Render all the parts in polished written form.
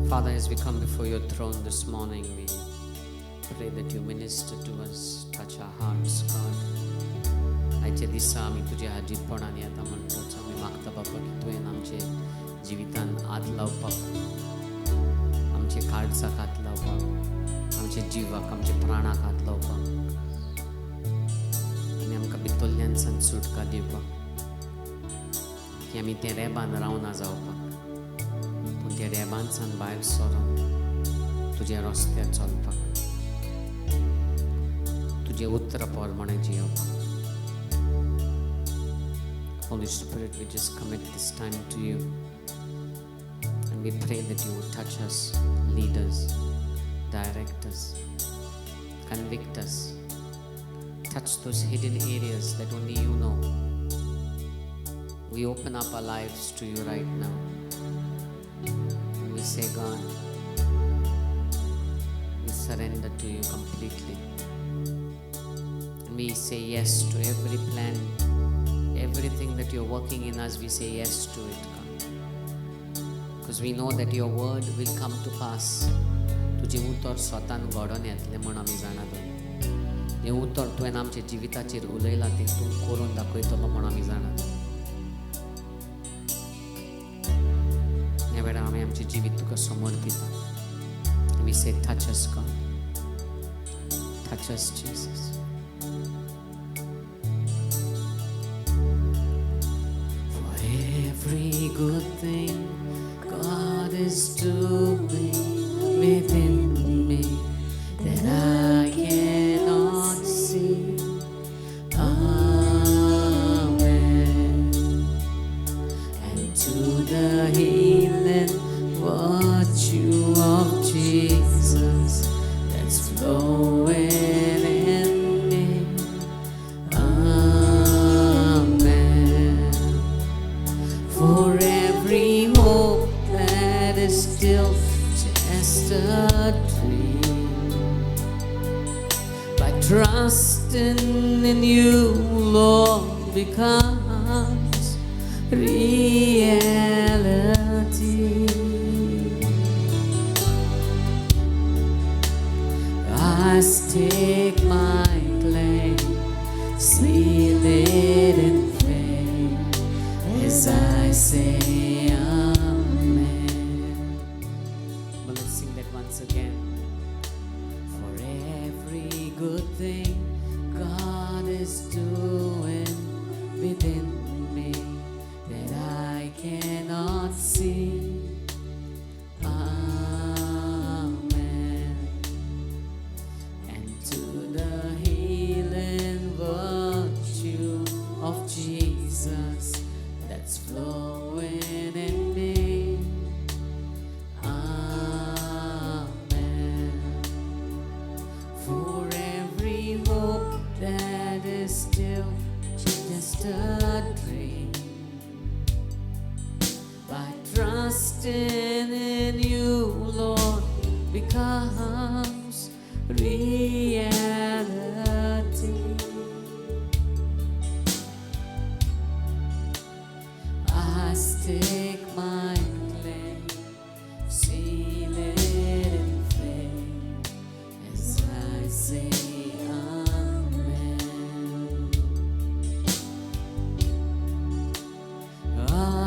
Father, as we come before your throne this morning, we pray that you minister to us, touch our hearts, God. आयच्या दिसा आमी तुज्या हाजीरपणान येता म्हणटच आमी मागता बाबा की तुवें आमचे जिवितान हात लावपाक, आमचे काळजाक हात लावपाक, आमचे जिवाक, आमचे प्राणाक हात लावपाक आनी आमकां भितरल्यान सुटका दिवपाक, की आमी ते रेबान रावना जावपाक, पूण त्या रेबांसान भायर सरून तुज्या रस्त्यार चलपाक, तुजे उतर प्रमाणे जियोवपाक. Holy Spirit, we just commit this time to you and we pray that you would touch us, lead us, direct us, convict us, touch those hidden areas that only you know. We open up our lives to you right now and we say, God, we surrender to you completely and we say yes to every plan. Everything that you're working in us, we say yes to it, God. Because we know that your word will come to pass. तुझे उतर स्वतान घडोवन येतलें म्हण आमी जाणात. हें उतर तुवें आमच्या जिविताचेर उलयलां तें तूं करून दाखयतलो म्हण आमी जाणात. ह्या वेळार आमी आमचें जिवीत तुका समर्पिता. We say, touch us, God. Touch us, Jesus. Every good thing God is doing within me that I cannot see. Amen. And to the healing virtue of Jesus that's flowing in me. For every hope that is still just a dream, by trusting in you, Lord, becomes reality. I stake my claim, seal it in faith, as I say amen. Well, let's sing that once again. For every good thing God is doing within me that I cannot see. Amen. And to the healing virtue of Jesus that's flowing in me. Amen. For every hope that is still just a dream, by trusting in you, Lord, becomes reality. I stake my claim, seal it in faith, as I say amen. Amen.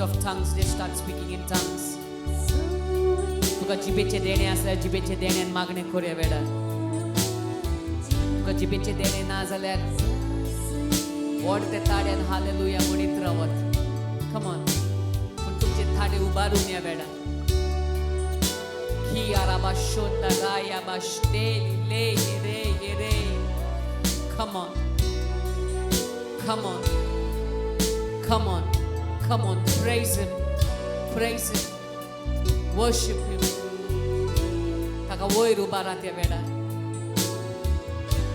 of tongues, just start speaking in tongues. तुका जिबेचे देणे असल्यार जिबेचे देण्यान मागणें करूया बेडा. तुका जिबेचे देणे ना जाल्यार व्हड ते ताड्यान हालेलुया म्हणीत रावत. Come on. पूण तुमचे थाडे उबारून या बेडा. Ki arabashonda raya bashteli le yere. Come on. Come on. Come on. Come on. Praise him. Praise him. Worship him. Taka voiru barat ya beda.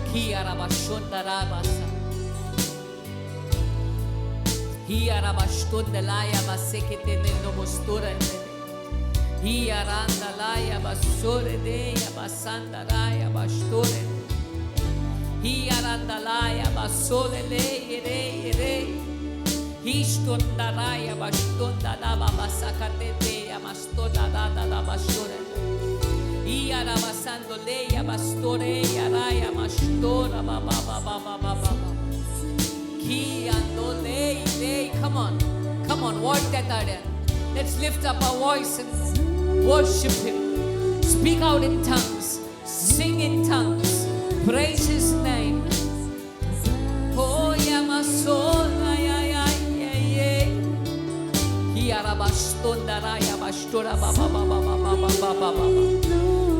Ki arabashonda rabasa. Hi arabashtonda laya basekete no mostura. Hi aranda laya basore de ya basanda laya bastore. Hi aranda laya basole le ere. Hi stonda laya bastonda la basakate de ya mastonda la bastore. Hi arabasando le ya bastore ya raya mastora ba. Ki ando le. Come on, work that area. Let's lift up our voice and worship him. Speak out in tongues. Sing in tongues. Praise his name. Oh, Yamasola, ya. Hi arabastonda raya bastora ba.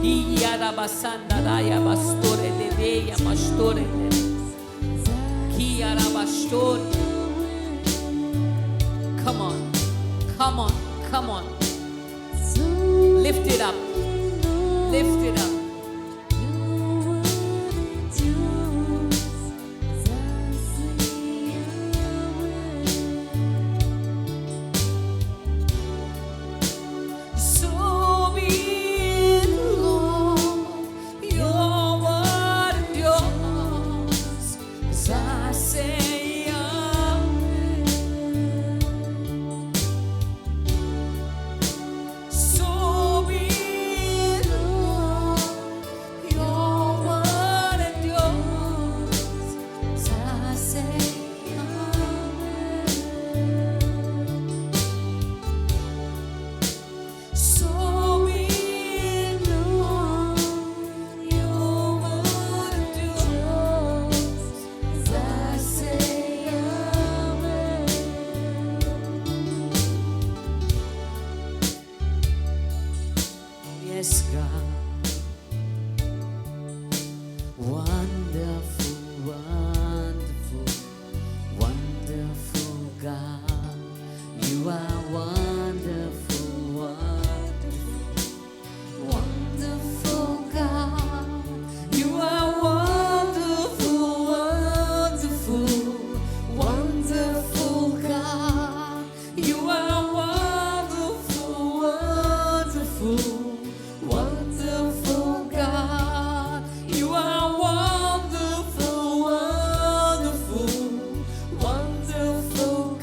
Hi arabasanda raya bastore de ya bastore. Hi arabastor. Come on. Lift it up. So be it, Lord, your word endures, as I say. Yes, God. Wonderful God. You are wonderful God. You are wonderful God. You are wonderful. Wonderful God, you are wonderful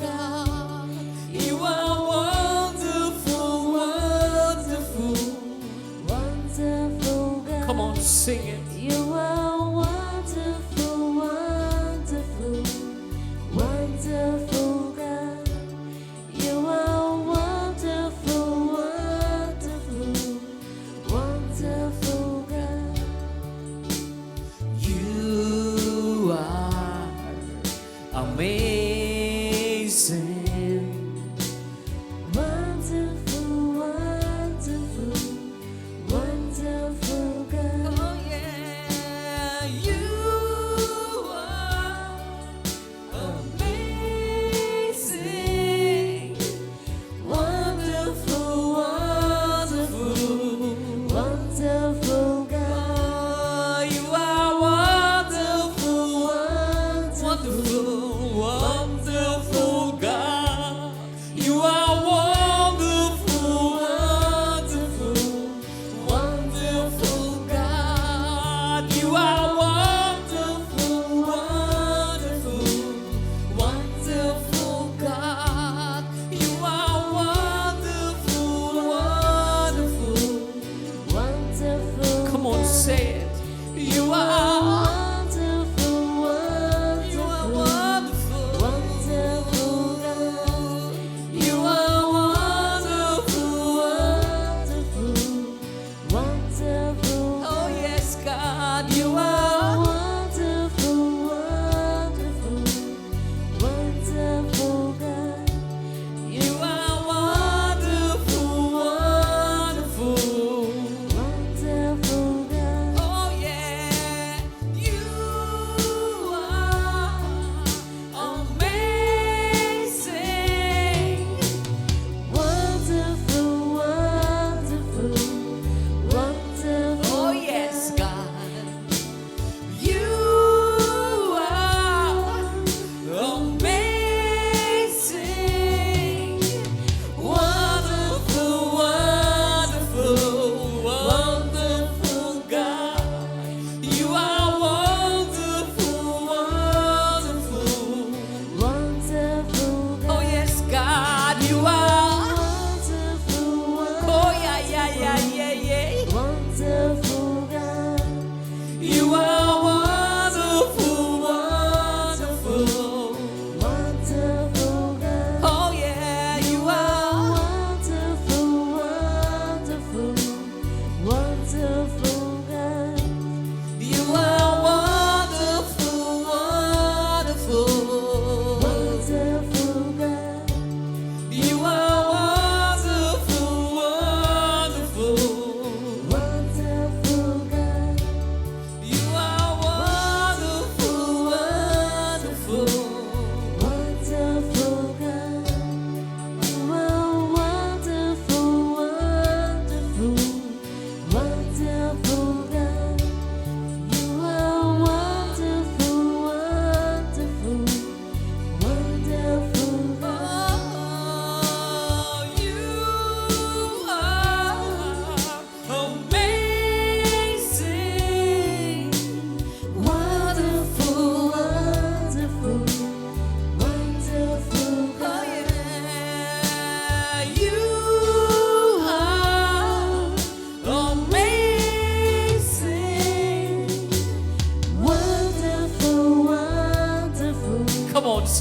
God, you are wonderful God. Come on, sing it. You are wonderful God. You are wonderful God. You are amazing. Wonderful God. Oh yeah, you are amazing. Wonderful God. You are wonderful God. You are wonderful God. You are wonderful God. You are wonderful. Come on, say it. You are wonderful God. You are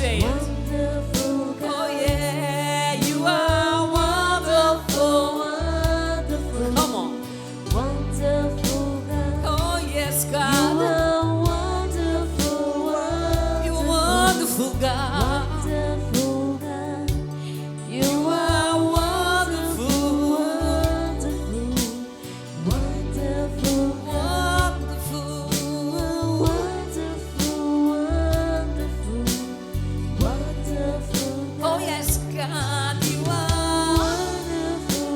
say it. Wonderful God. Oh yeah, you are wonderful. Wonderful. Come on. Wonderful God. Oh yes, You God. are wonderful. You're wonderful, God. Wonderful God. You You are are wonderful. wonderful. Wonderful God. Wonderful. Wonderful, wonderful, wonderful Oh God. yes, God, you are. Wonderful,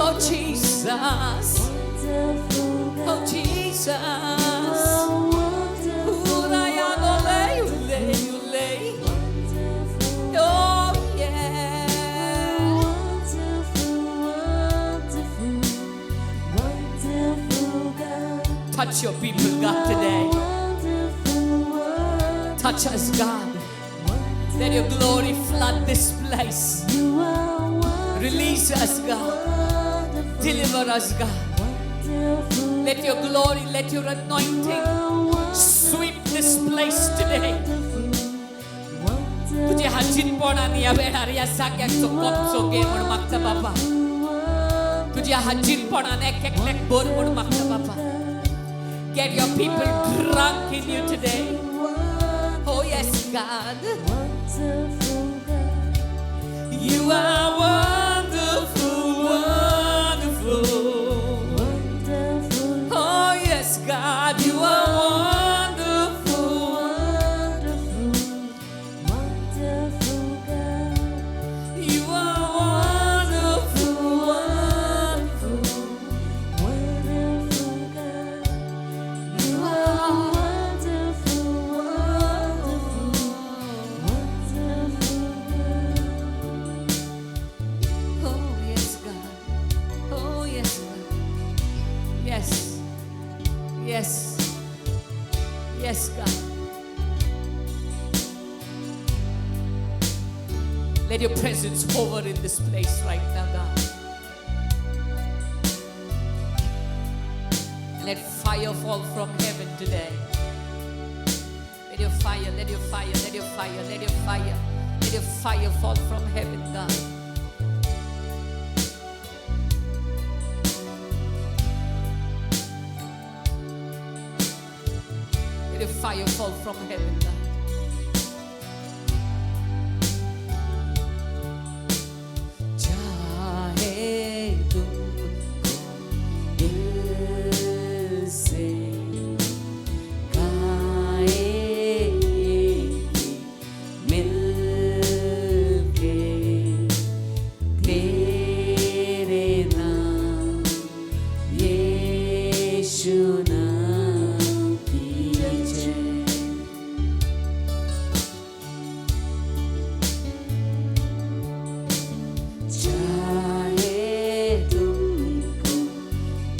Oh Jesus. wonderful God. Oh Jesus. Oh, wonderful, wonderful, Oh yeah. wonderful, wonderful, wonderful God. Touch your people, God, today. Wonderful, wonderful, Touch us, God. Let your glory flood this place. you are wonderful. Release us, God. Deliver us, God. Let your glory, let your anointing sweep this place today. तुझे हजिरपणाने या वेळार सगळ्यांचो कब्जो घे म्हूण मागता बाबा. तुझ्या हजिरपणाने एकलेक भर म्हूण मागता बाबा. Get your people drunk in you today. Oh yes, God. You are wonderful, wonderful. Oh yes, God, you are wonderful. You are wonderful, wonderful. You are wonderful, wonderful, wonderful God. Oh yes, God. Oh yes, God. Yes. Yes. Yes, God. Let your presence hover in this place right now, God. Let fire fall from heaven today. Let your fire, let your fire, let your fire, let your fire, let your fire fall from heaven, God. Let your fire fall from heaven, God. चाहे तुमको दिल से गाएंगे मिलके तेरे नाम यीशु नाम की जय. चाहे तुमको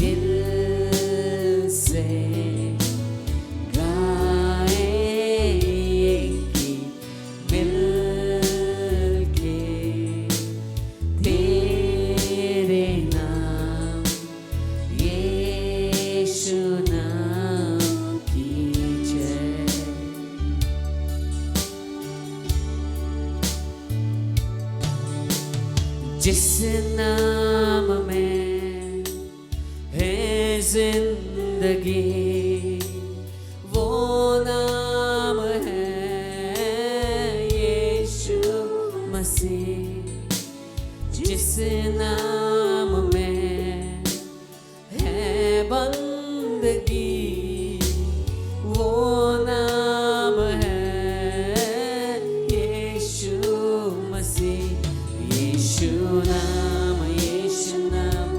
दिल से गाएंगे मिलके तेरे नाम यीशु नाम की जय. जिस नाम में है जिंदगी वो नाम है यीशु मसीह. जिस नाम में है बंदगी वो नाम है यीशु मसीह. यीशु नाम, यीशु नाम,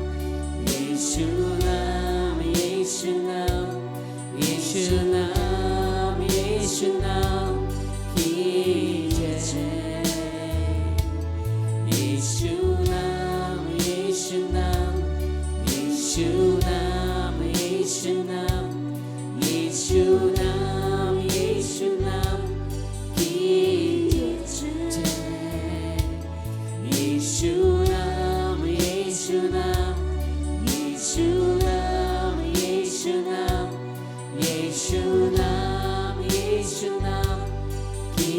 यीशु नाम, यीशु नाम, यीशु नाम, यीशु नाम की जय. यीशु नाम, यीशु नाम, यीशु नाम, यीशु नाम, यीशु नाम, यीशु नाम की जय. यीशु नाम, यीशु नाम, यीशु नाम, यीशु नाम, यीशु नाम, यीशु नाम की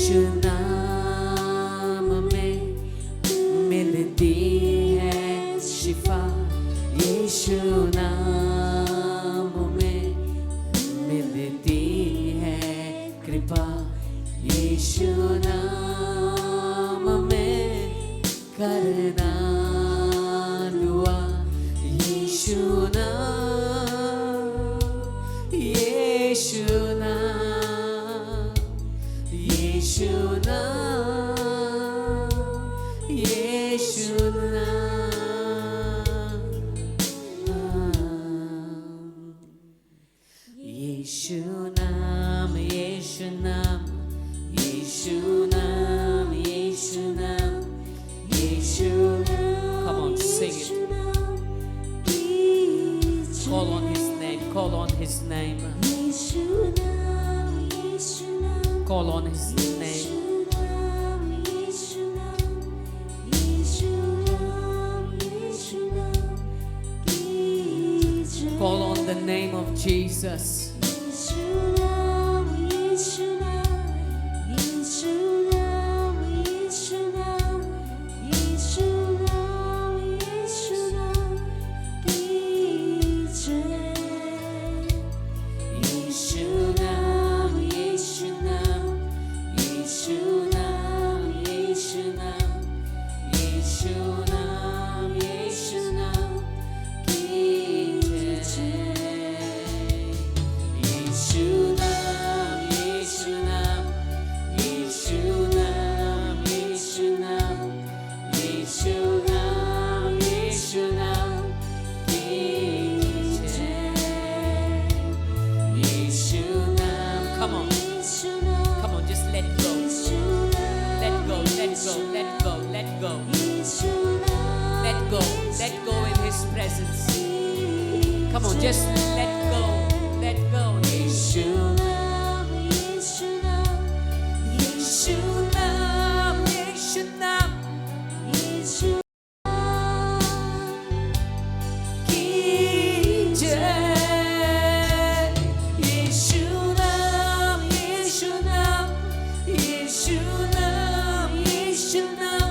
यीशु नाम में मिलती है शिफा, यीशु नाम में मिलती है कृपा, यीशु नाम में करना दुआ, यीशु नाम, यीशु नाम, यीशु नाम, यीशु नाम, यीशु नाम, यीशु नाम, यीशु नाम, यीशु नाम, यीशु नाम. Come on, sing it. Call on His name. Call on His name. Call on His name. Call on the name of Jesus. Come on, just let go, let go. Yeshu Nam, Yeshu Nam, Yeshu Nam, Yeshu Nam, Yeshu Nam, Ki Jai. Yeshu Nam, Yeshu Nam, Yeshu Nam, Yeshu Nam,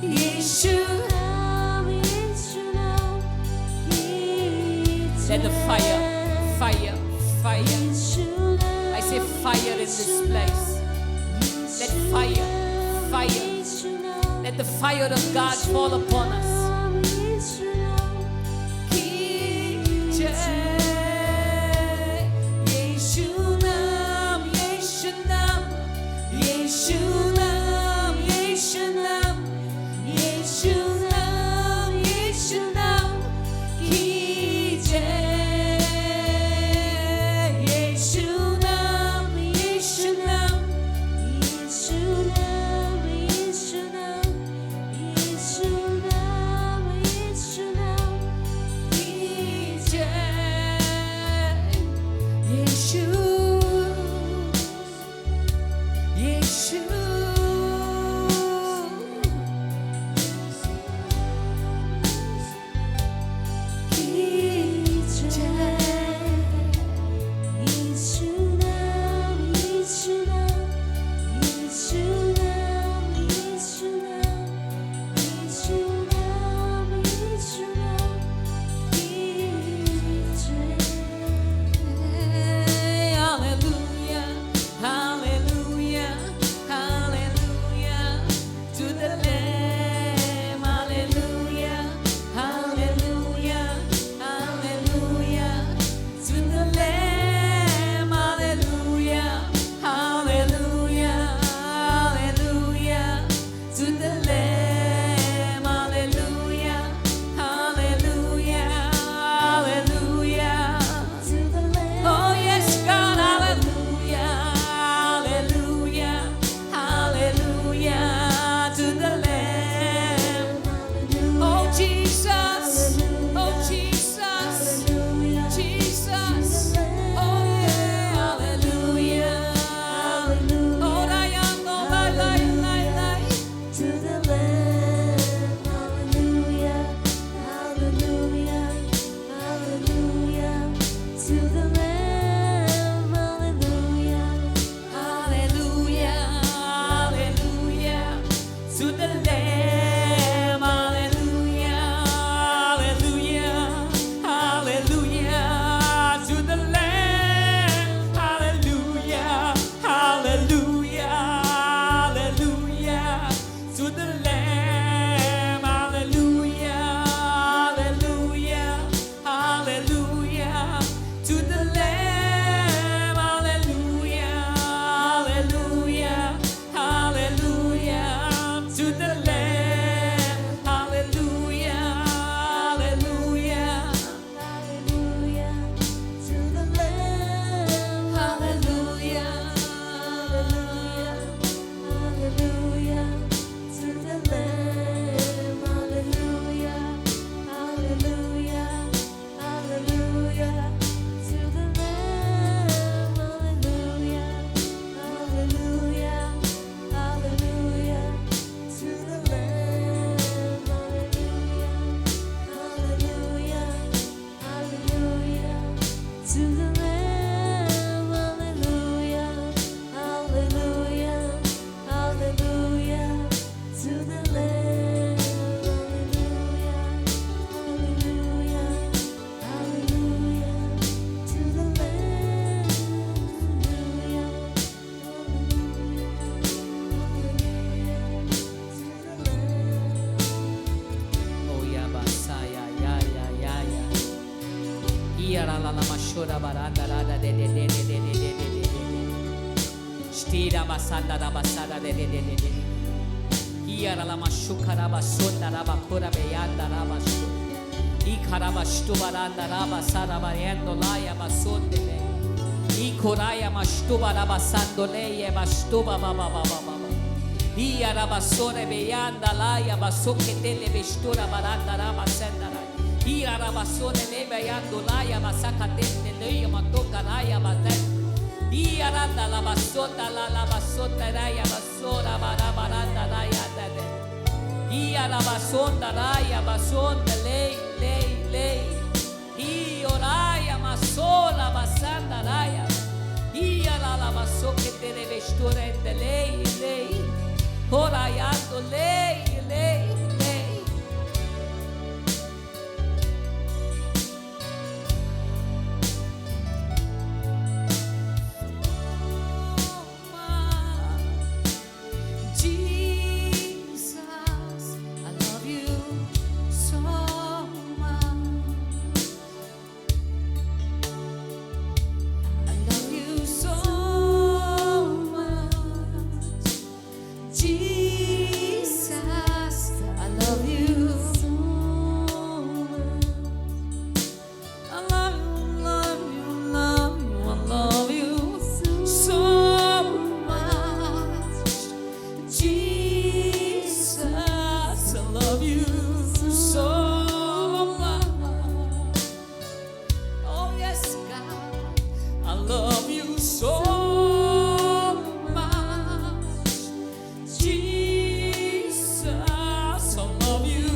Yeshu Nam, Yeshu Nam. Let the fire, fire, fire. I say fire in this place. Let fire, fire. Let the fire of God fall upon us. Ki Jai. Yeshu Nam, Yeshu Nam, Yeshu Nam, Yeshu Nam, Yeshu Nam, Yeshu Nam. Ki Jai. Hallelujah, hallelujah, hallelujah. shora baranda rada de de de de de de de de de de. Stira basanda da basada de de de de de. Iyara la mashuka raba sonda raba kora beyanda raba shu. Ikaraba shtu baranda raba sara barendo laya basonde le. Ikoraya mashtu baraba sando leye bashtu baba baba baba. Iyara basore beyanda laya basoke dele bestura baranda raba senda. Iyara basore le beyando laya basaka dele leye matoka laya baten. Iyara la basota la basota raya basora baranda laya dele. Iyara basonda laya basonda lei. Ioraya masola basanda laya. Iyara la basoke dele bestura lei. Orayando lei. Jesus, I love you so much. I love you so much. Jesus, I love you. I love you, love you, I love you so much. Jesus, I love you so much. Oh yes, God, I love you so much. Jesus, I love you.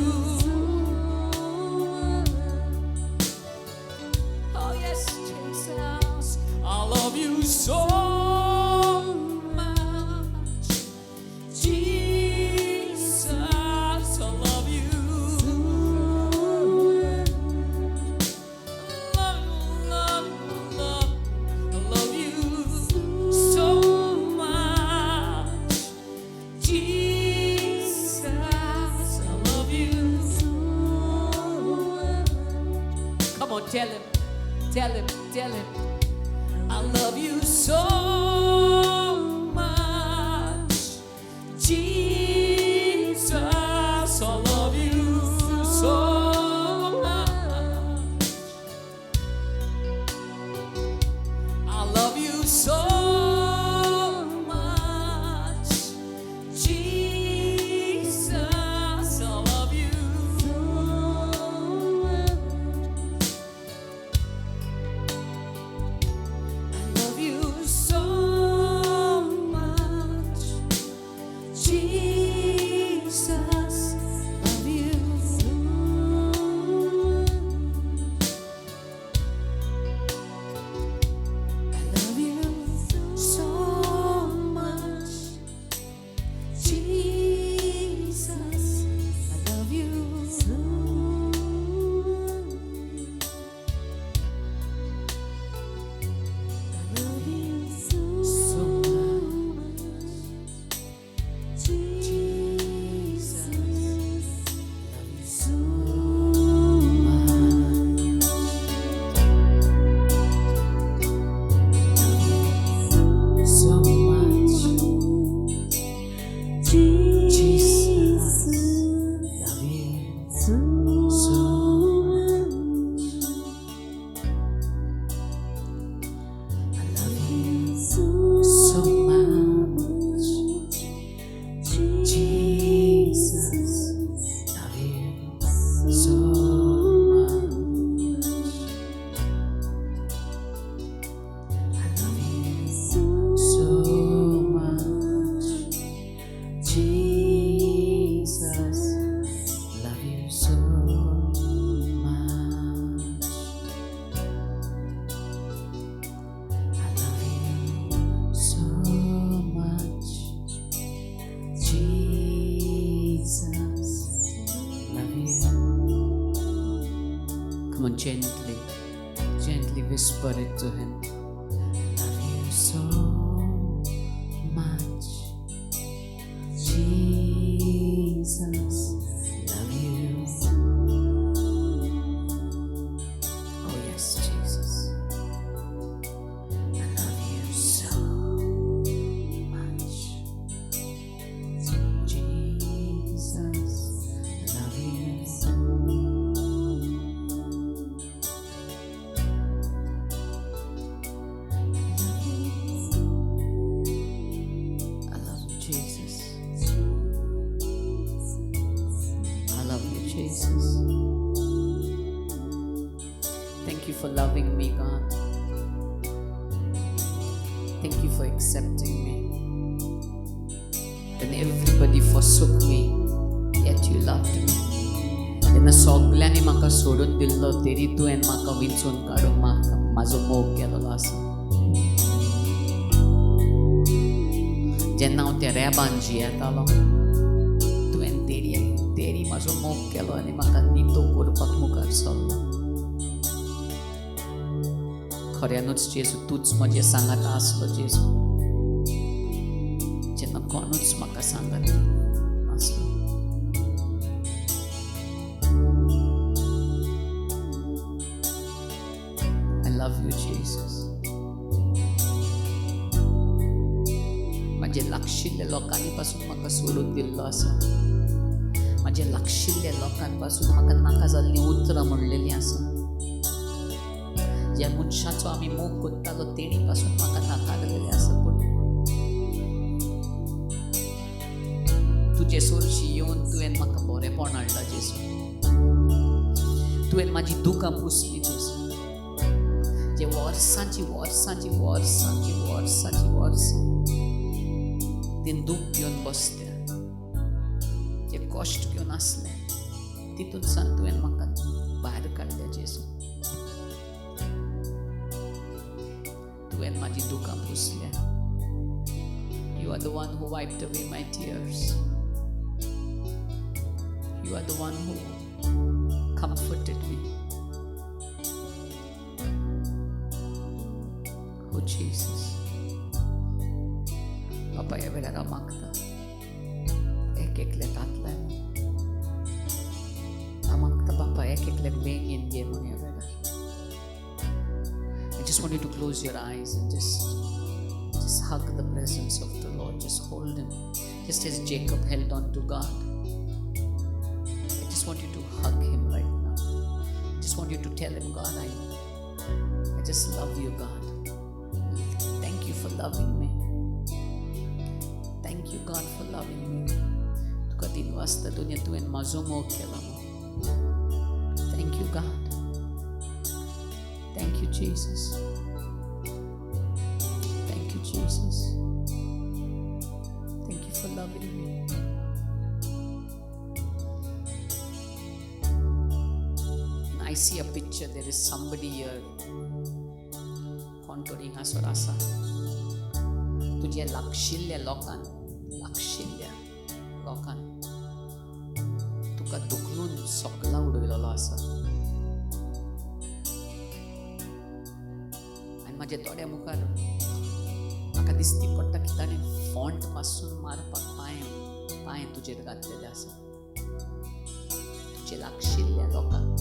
Oh yes, Jesus, I love you so much. Jesus, I love you. Love, I love you so much. Jesus, I love you. Come on, tell him. I love you so much. Jesus, I love you so much. I love you so much. Jesus, I love you. I love you so much. Jesus, love you. I love you so much. Jesus, I love you. I love you so much. Jesus, love you so much. Jesus, love you so much. I love you so much. Jesus, love you so much. I love you so much. Jesus, love you so much. I love you so much. Jesus, love you. Come on, gently whisper it to him. I love you so much. Jesus, love you. Oh yes, Jesus. when everybody forsook me, yet you loved me. तेन्ना सगळ्यांनी म्हाका सोडून दिल्लो तरी तुवें म्हाका विंचून काडून म्हाजो मोग केलेलो आसा. जेन्ना हांव त्या रेबान जियेतालो तुवें तेरी म्हाजो मोग केलो आनी म्हाका नितो करपाक मुखार सरलो. खऱ्यानूच जेजू तूच म्हजे सांगाता आसलो जेजू, जेन्ना कोणूच म्हाका सांगत नासलो. I love you Jesus. म्हजे लागशिल्ल्या लोकांनी पासून म्हाका सोडून दिल्लो आसा. म्हजे लागशिल्ल्या लोकां पासून म्हाका नाका जाल्लीं उतरां म्हणलेलीं आसा. ज्या मनशाचो आमी मोग करतालो तेणी पासून म्हाका नाकारलेलें आसा. पूण तुजे सोरशी येवन तुवें म्हाका बरेपण हाडलां जेजू. तुवें म्हाजी दुकां पुसली जेजू. जे वर्सांची वर्सांची वर्सांची वर्सांची वर्सां तें दूख घेवन बसते, जे कश्ट घेवन आसले तितून सान तुवें म्हाका भायर काडल्या जेजू. तुवें म्हाजी दुकां पुसल्या. You are the one who wiped away my tears. You are the one who comforted me. Oh Jesus. Papa ह्या वेळार हांव मागता एक एकल्याक हातलाय. हांव मागता बापा एक एकल्याक बेगीन घे म्हूण ह्या वेळार. I just want you to close your eyes and just hug the presence of the Lord. Just hold Him. Just as Jacob held on to God. I just want you to hug Him right now. I just want you to tell Him, God, I just love you, God. Thank you for loving me. Thank you, God, for loving me. तुका दिन वाजता दुनिया तुवें म्हाजो मोग केला. Thank you, God. Thank you, Jesus. Thank you, Jesus. Thank you for loving me. I see a picture. There is somebody here contouring hasor asa. तुझ्या लागशिल्ल्या लोकांन तुका दुखलून सोकला उडयलेलो आसा. माझ्या दोळ्या मुखार म्हाका दिसती पडटा की ताणें फॉन्ट पासून मारपाक पांय तुजेर घातलेले आसा. तुजे लागशिल्ल्या लोकांक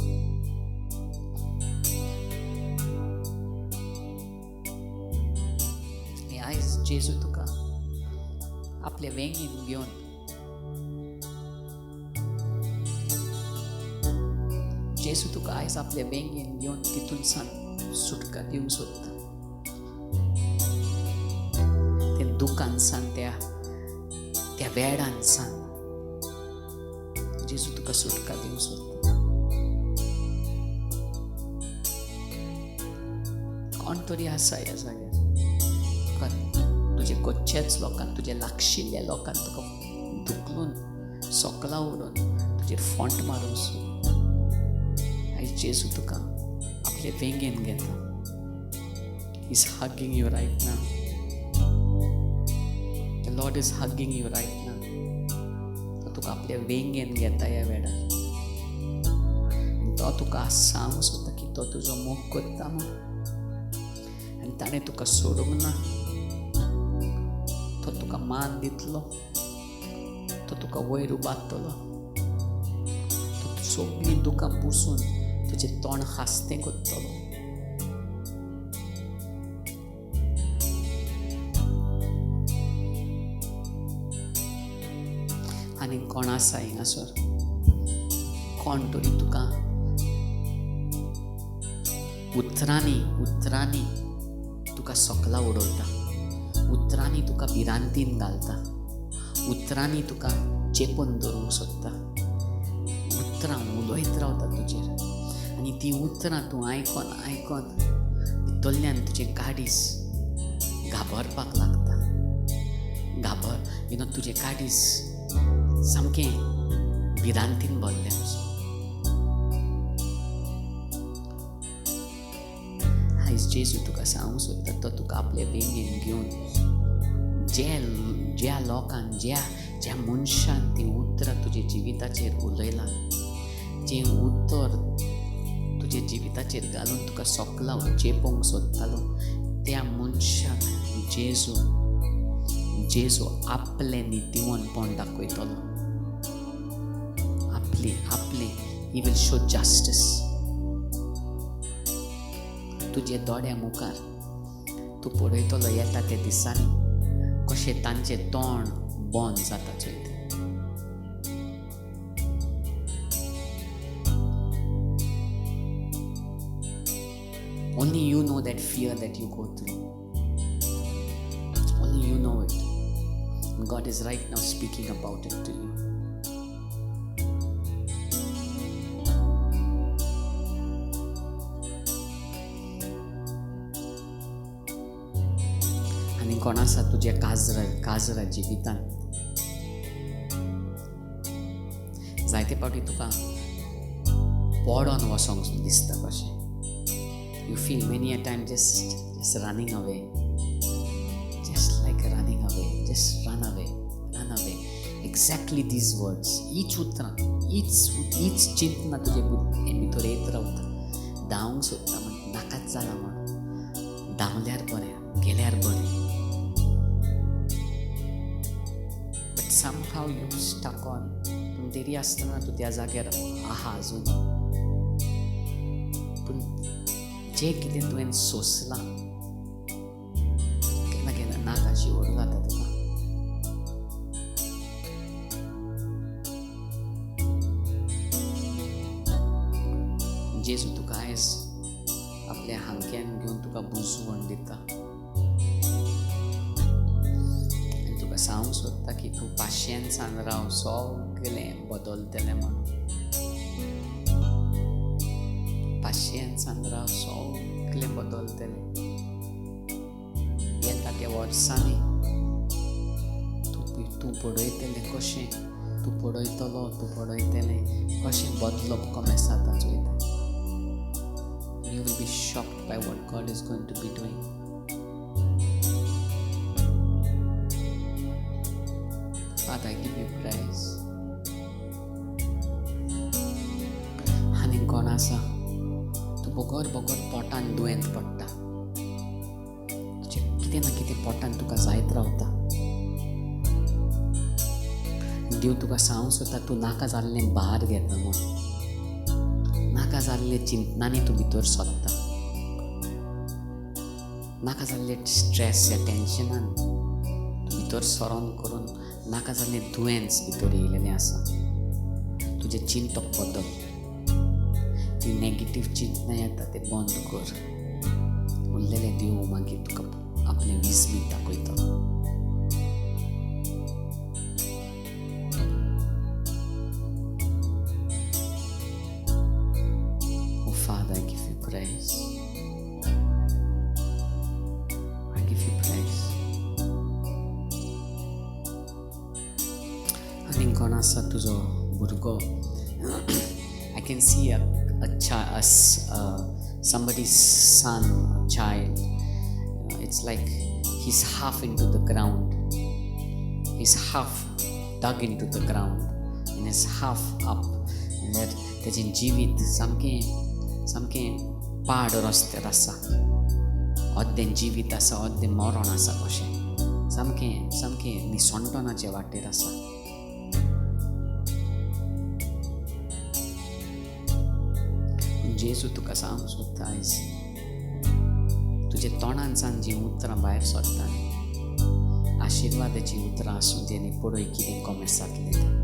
हे आयज जेजू तुका आपल्या वेंगीन घेवन जेजू तुका आयज आपल्या वेंगीन घेवन तितून सान सुटका दिवंक सोदता. दुकान सान त्या वेडान सान जेजू तुका सुटका दिवंक सोदता. कोण तरी आसा ह्या जाग्यार तुजे गोंयच्याच लोकांक, तुजे लागशिल्ल्या लोकांक तुका दुखलून सोकला उडोवन तुजेर फॉन्ट मारूंक सोद. आयज जेजू तुका आपले वेंगेन घेता. He's hugging you right now. The Lord is hugging you right now. तो तुका आपल्या वेंगेन घेता ह्या वेळार. तो तुका सांगूंक सोदता की तो तुजो मोग करता म्हूण आनी ताणें तुका सोडूंक ना. तो तुका मान दितलो. तो तुका वयर उबारतलो. तो सगळीं दुकां पुसून तुजें तोंड हांसतें करतलो. आनी कोण आसा हिंगासर कोण तरी तुका उतरांनी तुका सोकला उडोवता. उतरांनी तुका भिरांतीन घालता. उतरांनी तुका चेपून दवरूंक सोदता. उतरां उलयत रावता तुजेर आनी ती उतरां तूं आयकोन भितरल्यान तुजें गाडीस घाबरपाक लागता. तुजे काडीस सामकें भिरांतीन भरलें आयज जेजू तुका सांगूंक सोदता तो तुका आपले वेंगेन घेवन ज्या लोकांक ज्या मनशान ती उतरां तुजे जिविताचेर उलयलां जें उतर तुजे जिविताचेर घालून तुका सोकला चेपोवंक सोदतालो त्या मनशाक जेजू आपले नितीवनपण दाखयतलो आपले ही विल शो जस्टीस तुजे दोड्या मुखार तूं पळयतलो येता त्या दिसांनी कशें तांचें तोंड बंद जाता Choyta Only you know that fear that you go through. Only you know it. And God is right now speaking about it to you. आणि कोणासा तुझ्या काजरा जिवितान जायते फावटी तुका पडोन वसोंक दिसता कशें You feel many a time just running away, just like running away, just run away. Exactly these words. Each चिंतना तुझे भितर येत रावता धांवंक सोदता म्हण नाकाच जाला म्हण धांवल्यार बरें गेल्यार बरें but somehow you stuck on पूण तरी आसतना तूं त्या जाग्यार आहा अजून पूण जें कितें तुवें सोंसलां केन्ना केन्ना नाकाची ओड जाता तुका जेजू तुका आयज आपल्या हांक्यान घेवन तुका बुजवण दिता आनी तुका सांगूंक सोदता की तूं पाशयेंसान राव सगळें बदलतलें म्हणून पाशयेंसान राव सगळें बदलतलें येता त्या वर्सांनी तूं पळयतलें कशें तूं पळयतलें कशें बदलप कमेस जाता Choyta You will be shocked by what God is going to be doing. Father, I give you praise. आनी कोण आसा तूं बोगोर पोटान दुयेंत पडटा तुजें कितें ना कितें पोटान तुका जायत रावता देव तुका सांगूंक सोदता तूं नाका जाल्लें भार घेता म्हूण नाका जाल्ले चिंतनांनी तूं भितर सोदता नाका जाल्ले स्ट्रेस या टेन्शनान तूं भितर सरोन करून नाका जाल्लें दुयेंस भितर येयलेलें आसा तुजें चिंतप बदल ती नेगेटीव चिंतनां येता ते बंद कर उरलेलें देव मागीर तुका आपलें विस्मीत दाखयता Father, I give you praise. I give you praise. आनी कोण आसा तुजो भुरगो I can see somebody's son, child. It's like he's half into the ground. He's half dug into the ground and is half up. And that तेजें जिवीत सामकें पाड रस्त्यार आसा अर्दें जिवीत आसा अर्दें मरण आसा कशें सामकें निसंटनाचे वाटेर आसा जेजू तुका सांगूंक सोदता आयज तुजे तोंडांसान जीं उतरां भायर सरता आशिर्वादाची उतरां आसूं जेणी पळय कितें कमेस जातलें तें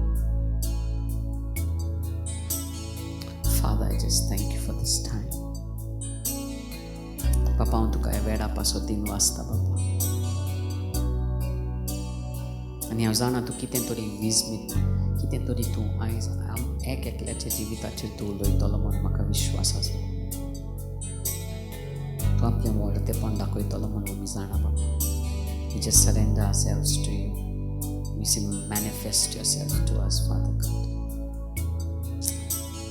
Father, I just thank you for this time. Papa, हांव तुका ह्या वेळा पासो दिन वाचता बाबा आनी हांव जाणा तूं कितें तरी विस्मीत कितें तरी तूं आयज एकल्याच्या जिविताचेर तूं उलयतलो म्हूण म्हाका विश्वास आसा तूं आपलें व्हडतेपण दाखयतलो म्हूण आमी जाणा बाबा We just surrender ourselves to you. We say, manifest yourself to us, Father God.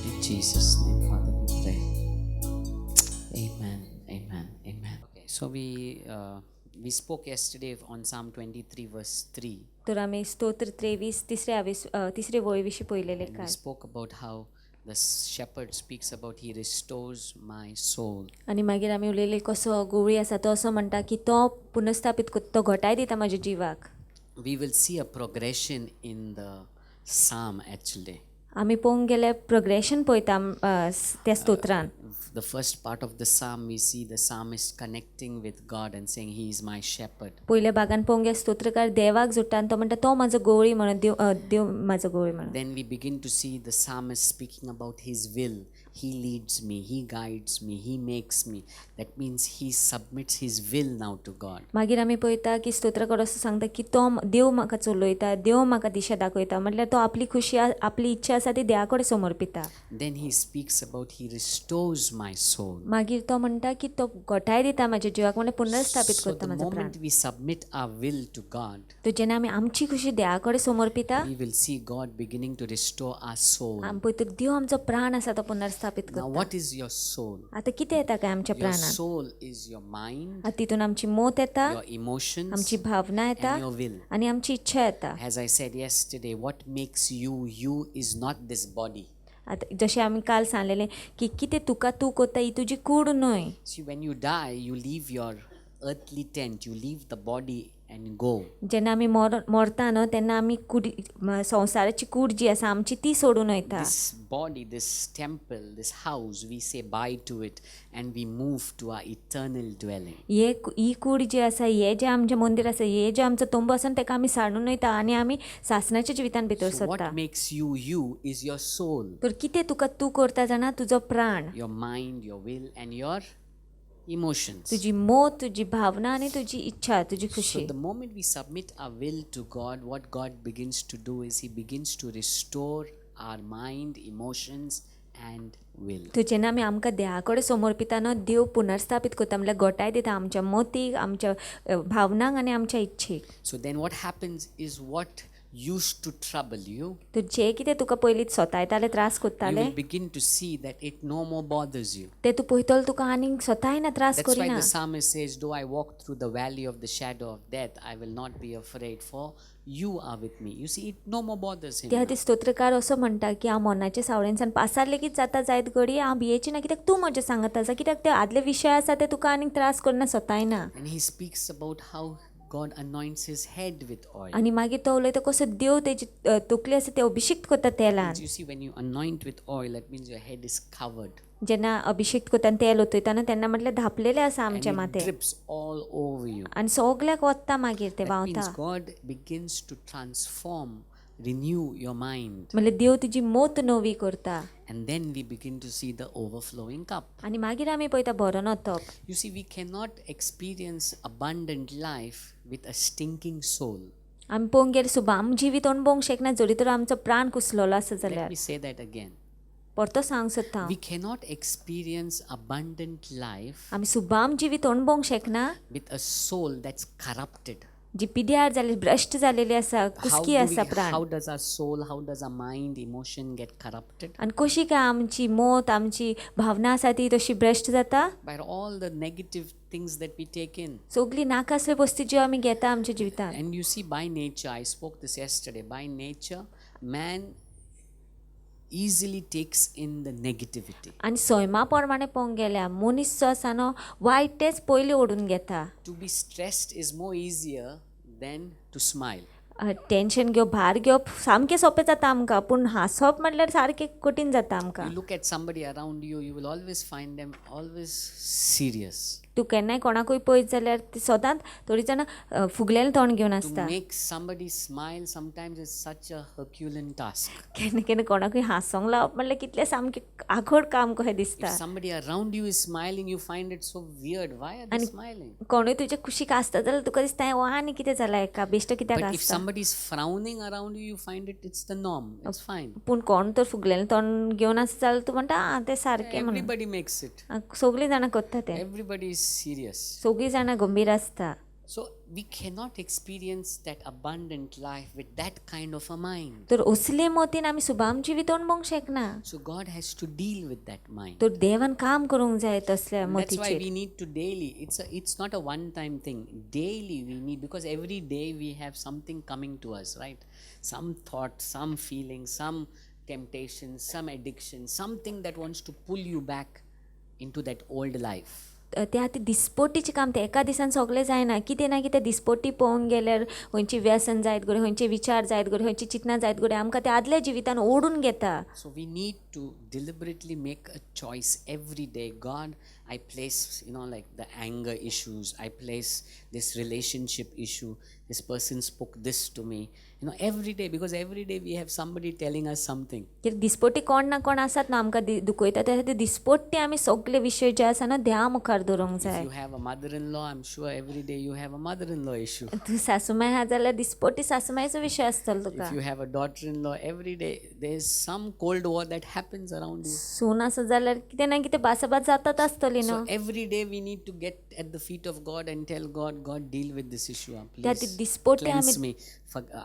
In Jesus' name, Father, we pray. Amen, amen, amen. Okay, so we spoke yesterday on Psalm 23 verse 3. तर आम्ही स्तोत्र 23 तिसरे वळीविषयी पळयलेले And we काल. spoke about how the shepherd speaks about he restores my soul. आनी मागीर आमी उलयले कसो गवळी आसा तो असो म्हणटा की तो पुनर्स्थापीत तो घटाय दिता म्हाज्या जिवाक. We will see a progression in the psalm actually. आमी पळोवंक गेल्यार प्रोग्रेशन पळयता त्या स्तोत्रान. The first part of the psalm, we see the psalmist connecting with God and saying, He is my shepherd. पयल्या भागान पळोवंक गेल्यार स्तोत्रकार देवाक जोडटा आनी तो म्हणटा तो म्हाजो गवळी म्हणून देव म्हाजो गवळी म्हणून. Then we begin to see the psalmist speaking about his will. He leads me, he guides me, he makes me. That means he submits his will now to God. मागीर आमी पळयता की स्तोत्रकार असो सांगता की तो देव म्हाका चलयता, देव म्हाका दिशा दाखयता. म्हटल्यार तो आपली खुशी आपली इच्छा आसा ती देवा कडेन समर्पिता. Then he speaks about he restores my soul. मागीर तो म्हणटा की तो घटाय दिता म्हाज्या जिवाक म्हणजे पुनर्स्थापीत So करता the म्हाजो प्राण. moment we submit our will to God, तो जेन्ना आमी आमची खुशी देवा कडेन समर्पिता we will see God beginning to restore our soul. आमी पळयता देव आमचो प्राण आसा तो पुनर्स्थापीत Now करता. what is your soul? आतां कितें येता काय आमच्या Your प्राणान? soul is your mind, आतां तितून आमची मोत येता, your emotions, आमची भावना येता and your will. आनी आमची इच्छा येता. As I said yesterday, what makes you is not this body. आतां जशें आमी काल सांगलेलें की कितें तुका तूं कोत्ता ही तुजी कूड न्हय. See, when you die, you leave your earthly tent, you leave the body and go. जेन्ना आमी मरता न्हय तेन्ना आमी कुडी संवसाराची कूड जी आसा आमची ती सोडून वयता. This body, this temple, this house, we say bye to it and we move to our eternal dwelling. ही कूड जी आसा हे जे आमचें मंदीर आसा हे जे आमचो तोंब आसा तेका आमी साडून वयता आनी आमी सासणाच्या जिवितान भितर So सोदता. what makes you is your soul, तर कितें तुका तूं करता जाणा तुजो प्राण, your mind, your will and your emotions. तुजी मोत, तुजी भावना आनी तुजी इच्छा, तुजी So खुशी. the moment we submit our will to God, what God begins to do is he begins to restore our mind, emotions and will. तो जेन्ना आमी आमकां देवा कडेन समर्पिता न्हय देव पुनर्स्थापीत करता म्हणल्यार घटाय दिता आमच्या मोतीक, आमच्या भावनांक आनी आमच्या इच्छेक. So then what happens is what used to trouble you, तर जे कितें तुका पयलीं सतायताले त्रास you कोत्ताले will begin to see that it no more bothers you. ते तूं पळयतलो तुका आनीक सतायना त्रास That's why Kareena. the psalmist says, though I walk through the valley of the shadow of death, I will not be afraid, for you are with me. You see, it no more bothers him. त्या खातीर स्तोत्रकार असो म्हणटा की हांव मनाच्या सावळेंच्यान पासार लेगीत जाता जायत घडी हांव भियेची ना कित्याक तूं म्हजें सांगत आसा कित्याक ते आदले विशय आसा ते तुका आनीक त्रास करना सतायना. And he speaks about how God anoints his head with oil. आनी मागीर तो उलयता कसो देव तेजी तकली आसा ते अभिषेक करता Telan. You see, when you anoint with oil, that means your head is covered. जेन्ना अभिषेक करता तेल ओतयता न्हय तेन्ना म्हटल्यार धापलेले आसा And आमचे it माथे drips all over you. आनी सगल्याक वता मागीर ते That व्हांवता. means God begins to transform, renew your mind. म्हणल्यार देव तुजी मोत नवी करता. And then we begin to see the overflowing cup. आनी मागीर आमी पळयता भरोन वतप. You see, we cannot experience abundant life with a stinking soul. आमी पळोवंक गेल्यार सुबाम जिवीत अणभवंक शकना जरी तर आमचो प्राण कुसलेलो आसा Let जाल्यार. me say that again. परतो सांग सोदता We cannot experience abundant life आमी सुबाम जिवीत अणभवंक शकना with a soul that's corrupted. जी पिड्यार जाली भ्रश्ट जालेली आसा कुसकी आसा प्राण. How does our soul, how does our mind, emotion get corrupted? आनी कशी काय आमची मोत आमची भावना आसा ती तशी भ्रश्ट जाता. By all the negative things that we take in. सगळी नाकासल्यो वस्ती ज्यो आमी घेता आमच्या जिवितांत. And you see, by nature, I spoke this yesterday, by nature, man easily takes in the negativity. आनी सैमा प्रमाणे पळोवंक गेल्यार मनीस जो आसा न्हय वायट तेच पयलीं ओडून घेता. To be stressed is more easier than to smile. Tension घेवप भार घेवप सामकें सोंपें जाता आमकां पूण हांसप म्हटल्यार सारकें कठीण जाता आमकां. You look at somebody around you, you will always find them always serious. तूं केन्नाय कोणाकूय पळयत जाल्यार ती सदांच थोडीं जाणां फुगलेलें तोंड घेवन To आसता. make somebody smile sometimes is such a Herculean task. केन्ना केन्ना कोणाकूय हांसोंक लावप म्हटल्यार कितलें सामकें आघोड काम कशें दिसता. If somebody around you is smiling, you find it so weird. Why are they smiling? कोणूय तुजे कुशीक आसता जाल्यार तुका दिसता वा आनी कितें जालां एका बेश्ट कित्याक But if आसता. somebody is frowning around you, you find it's the norm. It's fine. पूण कोण तर फुगलेलें तोंड घेवन आसता जाल्यार तूं म्हणटा तें सारकें म्हणून. Everybody makes it. सगळीं जाणां करता तें. Everybody is serious. सगळीं जाणां गंभीर आसता. So we cannot experience that abundant life with that kind of a mind. तर असले मोतीन आमी सुभाम जिवीत अणभवंक शकना. So God has to deal with that mind. तर देवान काम करूंक जाय तसल्या And that's why मोतीचेर. we need to daily, it's not a one time thing. Daily we need, because every day we have something coming to us, right? Some thought, some feeling, some temptation, some addiction, something that wants to pull you back into that old life. त्या खातीर दिसपट्टीचें काम तें एका दिसान सगळें जायना. कितें ना कितें दिसपट्टी पळोवंक गेल्यार खंयची व्यसन जायत घडये, खंयचे विचार जायत घडये, खंयची चिंतना जायत घडये आमकां ते आदल्या जिवितान ओडून घेता. So we need to deliberately make a choice every day. God, I place, like the anger issues, I place this relationship issue, this person spoke this to me, every day, because every day we have somebody telling us something. कित्याक दिसपट्टी कोण ना कोण आसात न्हू आमकां दुखयता. त्या खातीर दिसपट्टी आमी सगळे विशय जे आसा न्हू देवा मुखार दवरूंक If जाय. you have a mother-in-law, I'm sure every day you have a mother-in-law issue. तूं सासूमाय आहा जाल्यार दिसपट्टी सासूमायचो विशय आसतलो तुका. If you have a daughter-in-law, every day there's some cold war that happens around you. सून आसा जाल्यार कितें ना कितें भासाभास जातात आसतली So न्हू. every day we need to get at the feet of God and tell God, God, deal with this issue. त्या खातीर Please दिसपट्टी cleanse आमी me.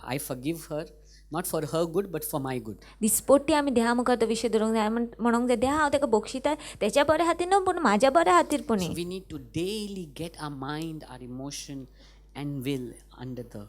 I forgive her, not for her good, but for my good. दिसपट्टी आमी देवा मुखार तो विशय दवरूंक जाय. म्हणूंक जाय देवा हांव ताका बक्षिता तेच्या बऱ्या खातीर न्हू पूण म्हाज्या बऱ्या खातीर So पुणी. we need to daily get our mind, our emotion, and will under the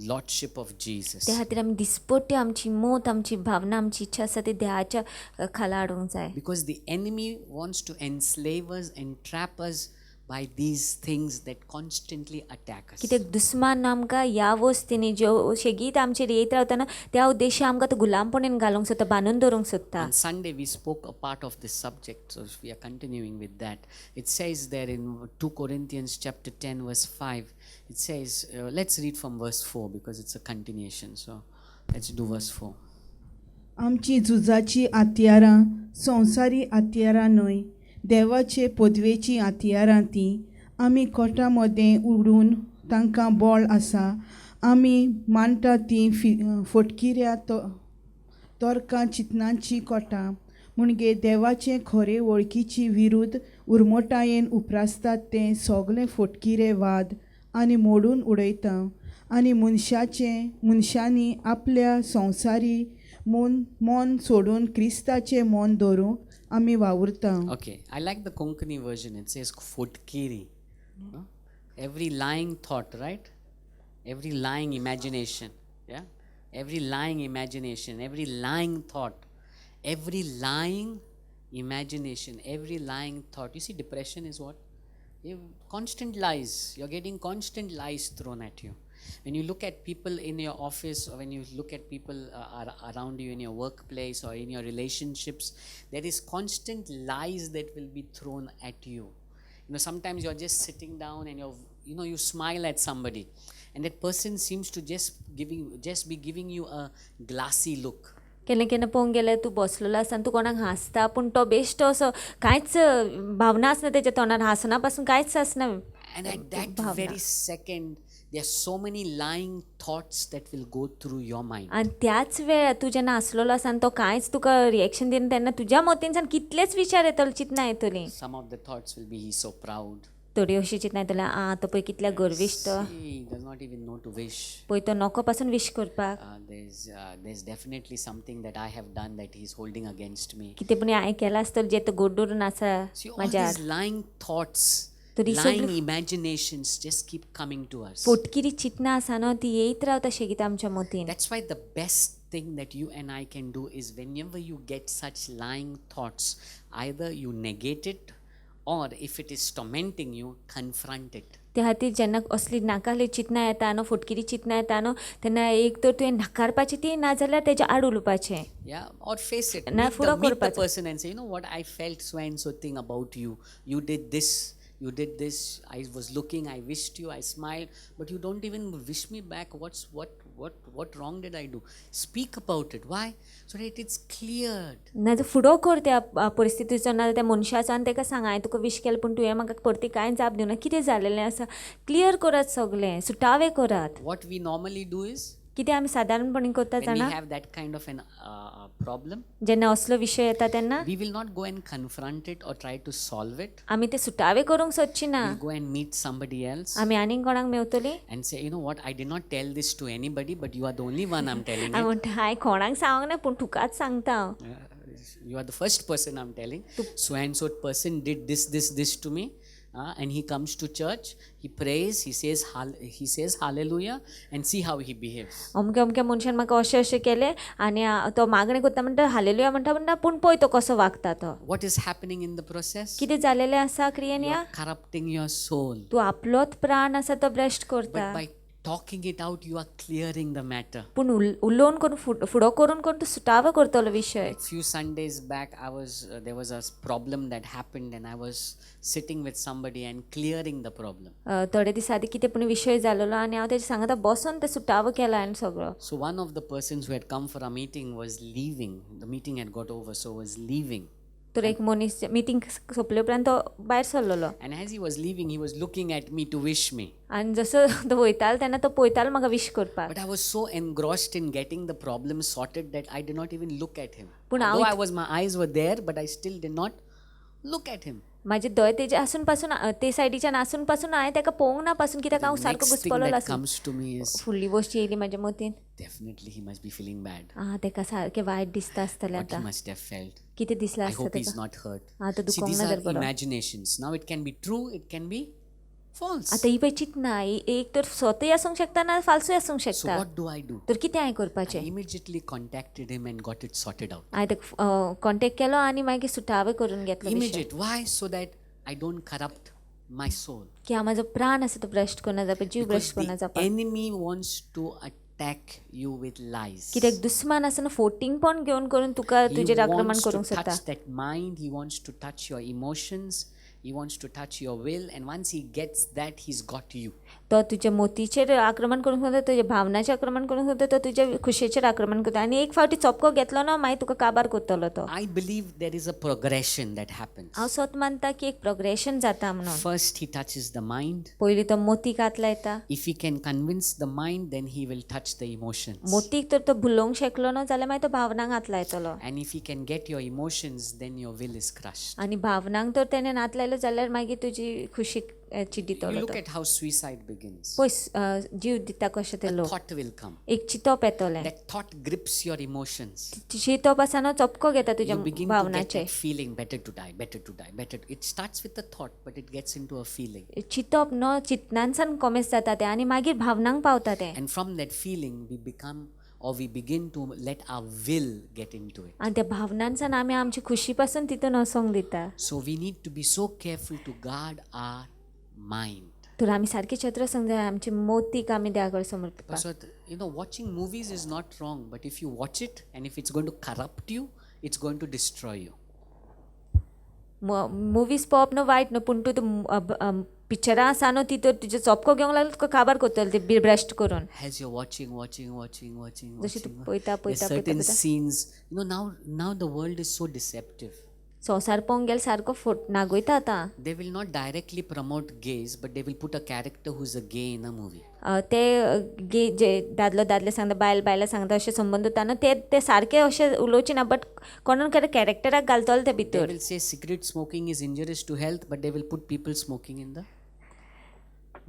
lordship of Jesus. त्या खातीर आमी दिसपट्टी आमची मोत आमची भावना आमची इच्छा आसा ती देवाच्या खाला हाडूंक जाय. Because the enemy wants to enslave us and trap us by these things that constantly attack us. कित्याक दुस्मान आमकां ह्या वस्तींनी ज्यो शेगीत आमचेर येयत रावतना त्या उद्देशी आमकां तो गुलामपणीन घालूंक सोदता, बांदून दवरूंक सोदता. On Sunday we spoke a part of this subject, so we are continuing with that. It says there in 2 Corinthians chapter 10 verse 5, it says, let's read from verse 4 because it's a continuation. So let's do verse 4. आमची झुजाची आतयारां संवसारी आतयारां न्हय, देवाचे पदवेची आतयारां तीं. आमी कोटा मदें उडून तांकां बळ आसा. आमी मांडटा तीं फटकिऱ्या तोरकां चिंतनांची कोटां. म्हणजे देवाचे खरे वळखीची विरुद्ध उर्मोटायेन उपरासतात ते सगळे फटकिरे वाद आनी मोडून उडयता. आनी मनशांनी आपल्या संवसारी मन सोडून क्रिस्ताचें मन दवरूंक आमी वावुरता. Okay, I like the Konkani version. It says fotkiri. No? Every lying thought, right? Every lying imagination. Yeah? Every lying imagination, every lying thought, every lying imagination, every lying thought. You see, depression is what? Constant lies. You're getting constant lies thrown at you. When you look at people in your office, or when you look at people around you in your workplace or in your relationships, there is constant lies that will be thrown at you. Sometimes you're just sitting down and you smile at somebody, and that person seems to just be giving you a glassy look. केन्ना केन्ना पळोवंक गेल्यार तूं बसलेलो आसा आनी तूं कोणाक हांसता पूण तो बेश्टो असो कांयच भावना आसना तेच्या तोंडार, हांसना पासून कांयच आसना. And at that very second, there are so many lying thoughts that will go through your mind. आनी त्याच वेळार तूं जेन्ना हांसलेलो आसा आनी तो कांयच तुका रिएक्शन दिना तेन्ना तुज्या मतींतल्यान कितलेच विचार येतले, चिंतना येतलीं. Some of the thoughts will be, he's so proud. थोडी अशी चिंतना येतली, तो पळय कितल्या गर्विश्ट तो, He does not even know to wish. पळय तो नको पासून विश करपाक. There's definitely something that I have done that he's holding against me. कितें पूण हांवें केलां आसतलें जें तो गोड्डून आसा See, all म्हाज्या these lying thoughts, तरी lying सगळी imaginations just keep coming to us. पोटकिरी चिंतना आसा न्हू ती येयत रावता शेगीत आमच्या Mateen. That's why the best thing that you and I can do is whenever you get such lying thoughts, either you negate it, or if it is tormenting you, confront it. त्या खातीर जेन्ना असली नाकाली चिंतना येता न्हू, फटकिरी चिंतना येता न्हू, तेन्ना एक तर तुवें नाकारपाचें ती, नाजाल्यार तेच्या आड उलोवपाचें. Yeah, or face it. Na Meet furo the korpacho. person and say, what, I felt so and so thing about you. You did this. You did this. I was looking. I wished you. I smiled, but you don't even wish me back. What wrong did I do? Speak about it. Why? So that it's cleared. नाजाल्यार फुडो कर त्या परिस्थितीचो, नाजाल्यार त्या मनशाचो आनी ताका सांग हांवें तुका विश केलें पूण तुवें म्हाका परती कांय जाप दिवना, कितें जालेलें आसा, क्लियर करात, सगळें सुटावें करात. What we normally do is कितें आमी सादारणपणी करता When we जाणा have that kind of an problem, जेन्ना असलो विशय येता तेन्ना we will not go and confront it or try to solve it. आमी ते सुटावे करूंक सोदची ना. We'll go and meet somebody else आमी आनीक कोणाक मेवतली and say, you know what, I did not tell this to anybody, but you are the only one I'm telling हांव it. म्हणटा हांवें कोणाक सांगूंक ना पूण तुकाच सांगता हांव. You are the first person I'm telling. So and so person did this to me. And he comes to church, he prays, he says hallelujah, and see how he behaves. अमक्या अमक्या मनशान म्हाका अशें अशें केलें आनी तो मागणें करता म्हणटा हालेलुया म्हणटा पूण पळय तो कसो वागता तो. What is happening in the process? कितें जालेलें आसा क्रियेन You ह्या are corrupting your soul. तूं आपलोच प्राण आसा तो भ्रश्ट करता. But by talking it out, you are clearing the matter. पूण उलोवन करून फुडो करून तूं सुटावो करतलो विशय. A few Sundays back, there was a problem that happened, and I was sitting with somebody and clearing the problem. थोडे दीस आदी कितें पूण विशय जालोलो आनी हांव तेजे सांगता बसून ते सुटावो केला हांवें सगळो. So one of the persons who had come for a meeting was leaving. The meeting had got over, so was leaving. तर एक मनीस मिटींग सोंपले उपरांत तो भायर सरलेलो And as he was leaving, he was looking at me to wish me. आनी जसो तो वयतालो तेन्ना तो पळयतालो म्हाका विश करपाक. But I was so engrossed in getting the problem sorted that I did not even look at him. But Although my eyes were there, but I still did not look at him. म्हाजे दोळे तेजे आसून पासून ते सायडीच्यान आसून पासून हांवें ताका पळोवंक ना पासून कित्याक हांव सारको Next thing घुस्पलोलो that आसलो. comes to me is, फुडली गोश्ट येयली म्हाज्या Mateen definitely he must be feeling bad. ताका सारकें वायट दिसता आसतलें What he आतां must have felt. कितें दिसलें I आसता hope he's ताका. not hurt. आतां See, दुखोवंक these ना are तर बरो. imaginations. Now it can be true, it can be false. आतां ही पळय चिंतना एक तर स्वतय आसूंक शकता ना फाल्सूय आसूंक So शकता. what do I do? तर कितें हांवें I करपाचें. immediately contacted him and got it sorted out. हांवें ताका कॉन्टेक्ट केलो आनी मागीर सुटावे करून घेतलो विशय. Immediate. Why? So that I don't corrupt my soul. की हांव म्हाजो प्राण आसा तो भ्रश्ट करना जावपा जीव Because भ्रश्ट करना the जावपा. enemy wants to attack you with lies. कित्याक दुस्मान आसा ना फोटिंगपण घेवन करून तुका He तुजेर आक्रमण wants to करूंक सोदता. touch that mind, he wants to touch your emotions, he wants to touch your will, and once he gets that, he's got you. तो तुज्या मोतीचेर आक्रमण करूंक सोदता, तुज्या भावनाचेर आक्रमण करूंक सोदता, तो तुज्या खुशेचेर आक्रमण करता आनी एक फावटी चपको घेतलो ना मागीर तुका काबार करतलो तो. I believe there is a progression that happens. हांव स्वत मानता की एक प्रोग्रेशन जाता म्हणून. First, he touches the mind. पयलीं तो मोतीक हात लायता. If he can convince the mind, then he will touch the emotions. मोतीक तर तो भुलोवंक शकलो ना जाल्यार मागीर तो भावनांक हात लायतलो. And if he can get your emotions, then your will is crushed. आनी भावनांक तर तेणें हात लायलो जाल्यार मागीर तुजी खुशी You दितलो look तो. at how suicide begins. पळय जीव दिता कशे ते A लोक. thought will come. एक चितप येतलें. That thought grips your emotions. चितप आसा न्हू चपको घेता तुज्या You begin to get भावनाचे. that feeling, better to die, better to die, better. It starts with a thought, but it gets into a feeling. चितप न्हू चितनानसान कमेस जाता तें आनी मागीर भावनांक पावता तें. And from that feeling, we begin to let our will get into it. आनी त्या भावनांसान आमी आमची खुशी पासून तितून वसोंक दिता. So we need to be so careful to guard our mind. तर आमी सारके छत्र संग जाय आमची मोतीक आमी देवा कडेन समर्पिता. So, watching movies is not wrong, but if you watch it and if it's going to corrupt you, it's going to destroy you. Movies पळोवप न्हू वायट न्हू पूण तूं पिक्चरां आसा न्हू ती तर तुजे चपको घेवंक लागलो तुका काबार करतलो ते ब्रश्ट करून. As you're watching, जशी तूं पळयता there's पळयता certain पळयता scenes. Now the world is so deceptive. संवसार पळोवंक गेल्यार सारको नागोयता आतां. They will not directly promote gays, but they will put a character who's a gay in a movie. ते जे दादले सांगता बायला सांगता अशें संबंद उरता न्हू ते सारके अशें उलोवचे ना बट कोणाक कॅरेक्टराक घालतलो ते They भितर. will say cigarette smoking is injurious to health, but they will put people smoking in the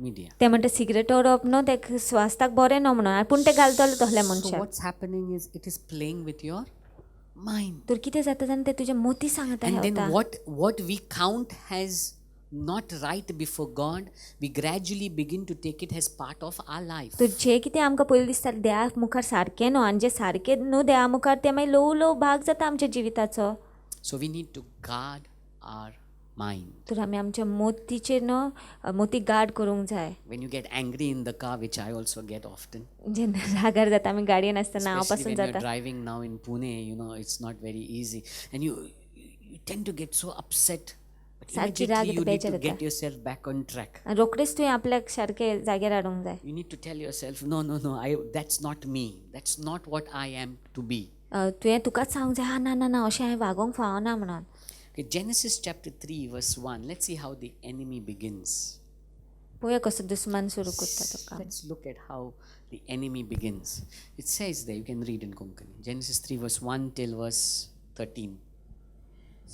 media. ते म्हणटा सिगरेट ओडप न्हू ते स्वास्थाक बरें न्हू म्हणून पूण ते घालतले तसल्या So मनशाक. what's happening is it is playing with your mind. तर कितें जाता जाणा ते तुज्या मोती सांगता And then हेवता. what we count as not right before God, we gradually begin to take it as part of our life. तर जे कितें आमकां पयलीं दिसता देवा मुखार सारकें न्हू आनी जे सारकें न्हू देवा मुखार ते मागीर ल्हव भाग जाता आमच्या जिविताचो. So we need to guard our mind. तर आमी आमच्या मोतीचेर न्हू मोती गार्ड करूंक जाय. When you get angry in the car, which I also get often, जेन्ना रागार जाता आमी गाडयेन आसतना हांव especially पासून when you're जाता. driving now in Pune, it's not very easy, and you tend to get so upset. But सारकी immediately राग you येता, need to बेजार get yourself back on track. आनी रोखडेच तुवें आपल्याक सारकें जाग्यार हाडूंक जाय. You need to tell yourself, no, that's not me. That's not what I am to be. तुवें तुकाच सांगूंक जाय ना अशें हांवें वागोवंक फावना म्हणून. Okay, Genesis chapter 3 verse 1. Let's see how the enemy begins. पळोवया कसो दुस्मान सुरू करता तो काम. Let's look at how the enemy begins. It says there, you can read in Konkani, Genesis 3 verse 1 till verse 13.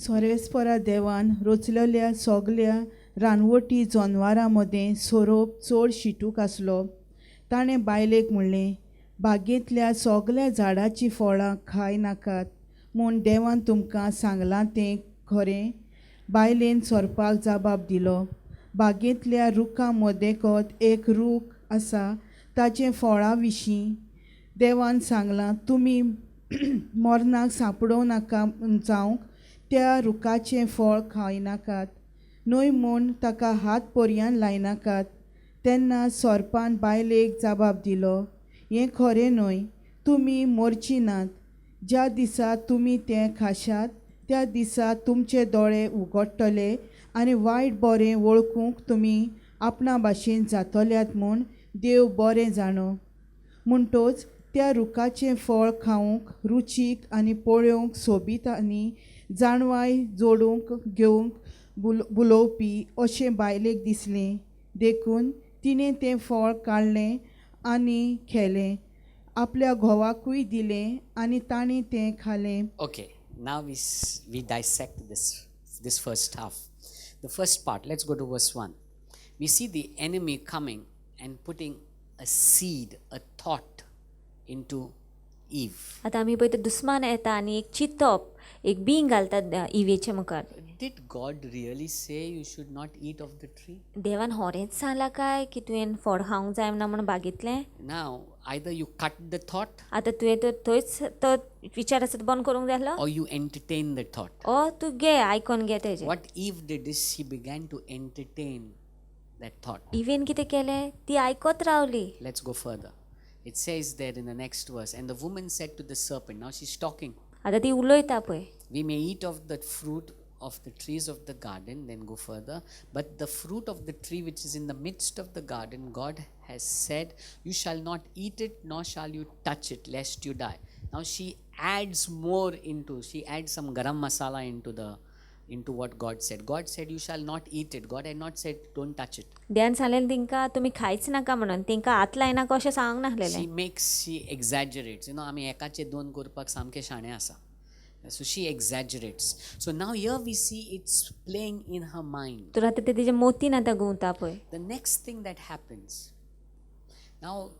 सर्वेस्परा देवान रचलेल्या सगल्या रानवटी जनावरां मदें सोरोप चड शिटूक आसलो. ताणें बायलेक म्हणलें, बागेंतल्या सगल्या झाडांची फळां खाय नाकात म्हूण देवान तुमकां सांगलां तें खरें. बायलेन सोरपाक जबाब दिलो, बागेंतल्या रुखां मदेंकच एक रूख आसा, ताचे फळां विशीं देवान सांगलां, तुमी मरणाक सांपडोवं नाका जावंक त्या रुखाचें फळ खाय नाकात, न्हय म्हूण ताका हात पर्यान लायनाकात. तेन्ना सोरपान बायलेक जबाब दिलो, हें खरें न्हय, तुमी मरची नात. ज्या दिसा तुमी तें खाशात त्या दिसा तुमचे दोळे उगडटले आनी वायट बरें वळखूंक तुमी आपणा भाशेन जातल्यात म्हूण देव बरें जाणो. म्हणटोच त्या रुखाचें फळ खावंक रुचीक आनी पळोवंक सोबीत आनी जाणवाय जोडूंक घेवंक बुलोवपी अशें बायलेक दिसलें. देखून तिणें तें फळ काडलें आनी खेलें, आपल्या घोवाकूय दिलें आनी ताणें तें खालें. Okay, now we dissect this first half. The first part, let's go to verse 1. We see the enemy coming and putting a seed, a thought into Eve. आतां आमी पळयता दुस्मान येता आनी एक चिंतप, एक बीं घालता इवेचे मुखार. Did God really say you should not eat of the tree? देवान होरेंच सांगलां काय की तुवें फळ खावंक जाय ना म्हणून बागेंतलें? Now, either you cut the thought आतां तुवें तो थंयच तो विचार आसा तो बंद करूंक जाय आसलो, or you entertain the thought. ओ तूं घे आयकोन घे तेजें. What Eve did is she began to entertain that thought. Even कितें केलें, ती आयकत रावली. Let's go further. It says there in the next verse, and the woman said to the serpent, now she's talking, आतां ती उलयता पळय, we may eat of the fruit of the trees of the garden, then go further, but the fruit of the tree which is in the midst of the garden, God has said, you shall not eat it, nor shall you touch it, lest you die. Now she adds more into, she adds some garam masala into what God said. God said, you shall not eat it. God had not said, don't touch it. देवान सांगलेलें तेंकां तुमी खायच नाका म्हणून, तेंकां हात लायनाका अशें सांगूंक नासलेलें. She exaggerates. आमी एकाचे दोन करपाक सामके शाणे आसा. So she exaggerates. So now here we see it's playing in her mind. तर आतां ते तेजे मोतीन आतां गुंवता पळय. The next thing that happens, now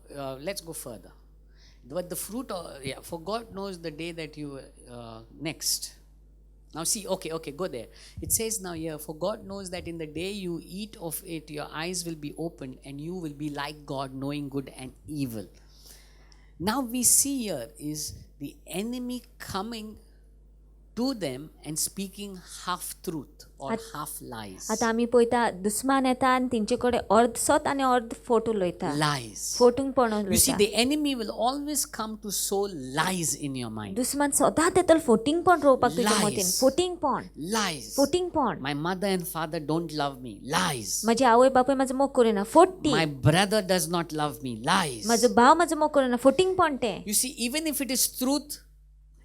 let's go further. But the fruit, for God knows the day that you, next. Now see, okay, go there. It says now here, for God knows that in the day you eat of it, your eyes will be opened and you will be like God, knowing good and evil. Now we see here is the enemy coming to them and speaking half truth or half lies. आतां आमी पळयता दुस्मान येता आनी तेंचे कडेन अर्ध सत आनी अर्ध फोट उलयता. Lies. फोटूंगपण You see, उलयता. the enemy will always come to sow lies in your mind. दुस्मान सदांच येतलो फोटिंगपण रोवपाक तुज्या Lies. Mateen. फोटिंगपण, Lies. फोटिंगपण. My mother and father don't love me. Lies. म्हजे आवय बापूय म्हाजो मोग करिना. Forty. My brother does not love me. Lies. म्हजो भाव म्हाजो मोग करिना. फोटिंगपण तें. You see, even if it is truth,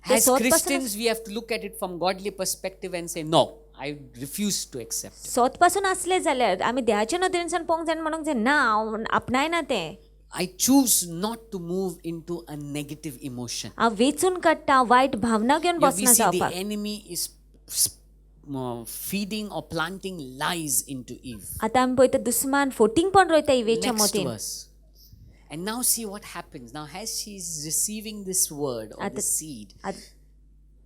ते as सोत Christians, we have to look at it from godly perspective and say, no, I refuse to accept it. सोत पासून आसले जाल्यार आमी देवाच्या नदरेनसान पळोवंक जाय म्हणूंक जाय ना हांव आपणायना तें. I choose not to move into a negative emotion. हांव वेचून काडटा, वायट भावना घेवन Here we Basna see the जावपाक. enemy is feeding or planting lies into Eve. आतां आमी पळयता दुस्मान फोटिंगपण रोयता इवेच्या Next Mateen. verse. And now see what happens. Now as she is receiving this word or the seed,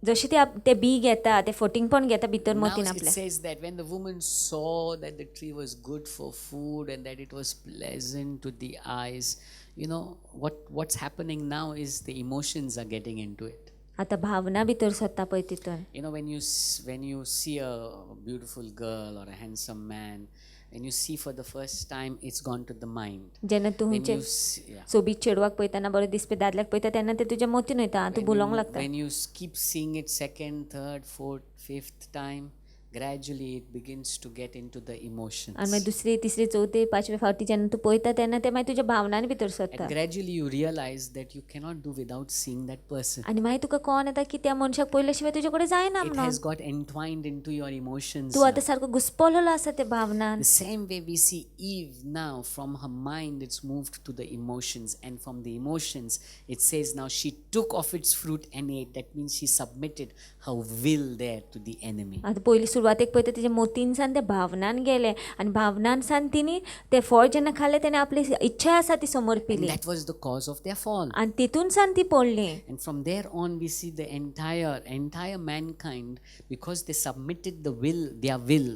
जशी ते बी घेता ते फोटिंगपण घेता भितर now मतीन it आपल्या. says that when the woman saw that the tree was good for food and that it was pleasant to the eyes, you know what's happening now is the emotions are getting into it. आतां भावना भितर सरता पळय तितून. You know, when you see a beautiful girl or a handsome man, when you see for the first time, it's gone to the mind. जेन्ना तूं When खंयचे you see, सोबीत चेडवाक पळयतना बरो दिसपी दादल्याक पळयता तेन्ना ते तुज्या मतीन वयता. तूं बुलोवंक लागता. when you keep seeing it second, third, fourth, fifth time, gradually it begins to get into the emotions. आनी मागीर दुसरी तिसरी चवथी पांचवे फावटी जेन्ना तूं पळयता तेन्ना ते मागीर तुज्या भावनांनी भितर सरता And gradually you realize that you cannot do without seeing that person. आनी मागीर तुका कळोन येता की त्या मनशाक पळयल्या शिवाय तुजे कडेन जायना It म्हणून has got entwined into your emotions. तूं आतां सारको घुस्पलोलो आसा त्या भावनान The same way we see Eve now, from her mind it's moved to the emotions, and from the emotions it says now she took of its fruit and ate. That means she submitted her will there to the enemy. आतां पयलीं सुरवातेक पळयता तेजे मोतीनसान ते भावनान गेले आनी भावनानसान तिणी ते फळ जेन्ना खालें तेणे आपली इच्छा आसा ती समोर And पिली that was the cause of their fall. आनी तितूनसान ती पडली And from there on we see the entire mankind, because they submitted their will,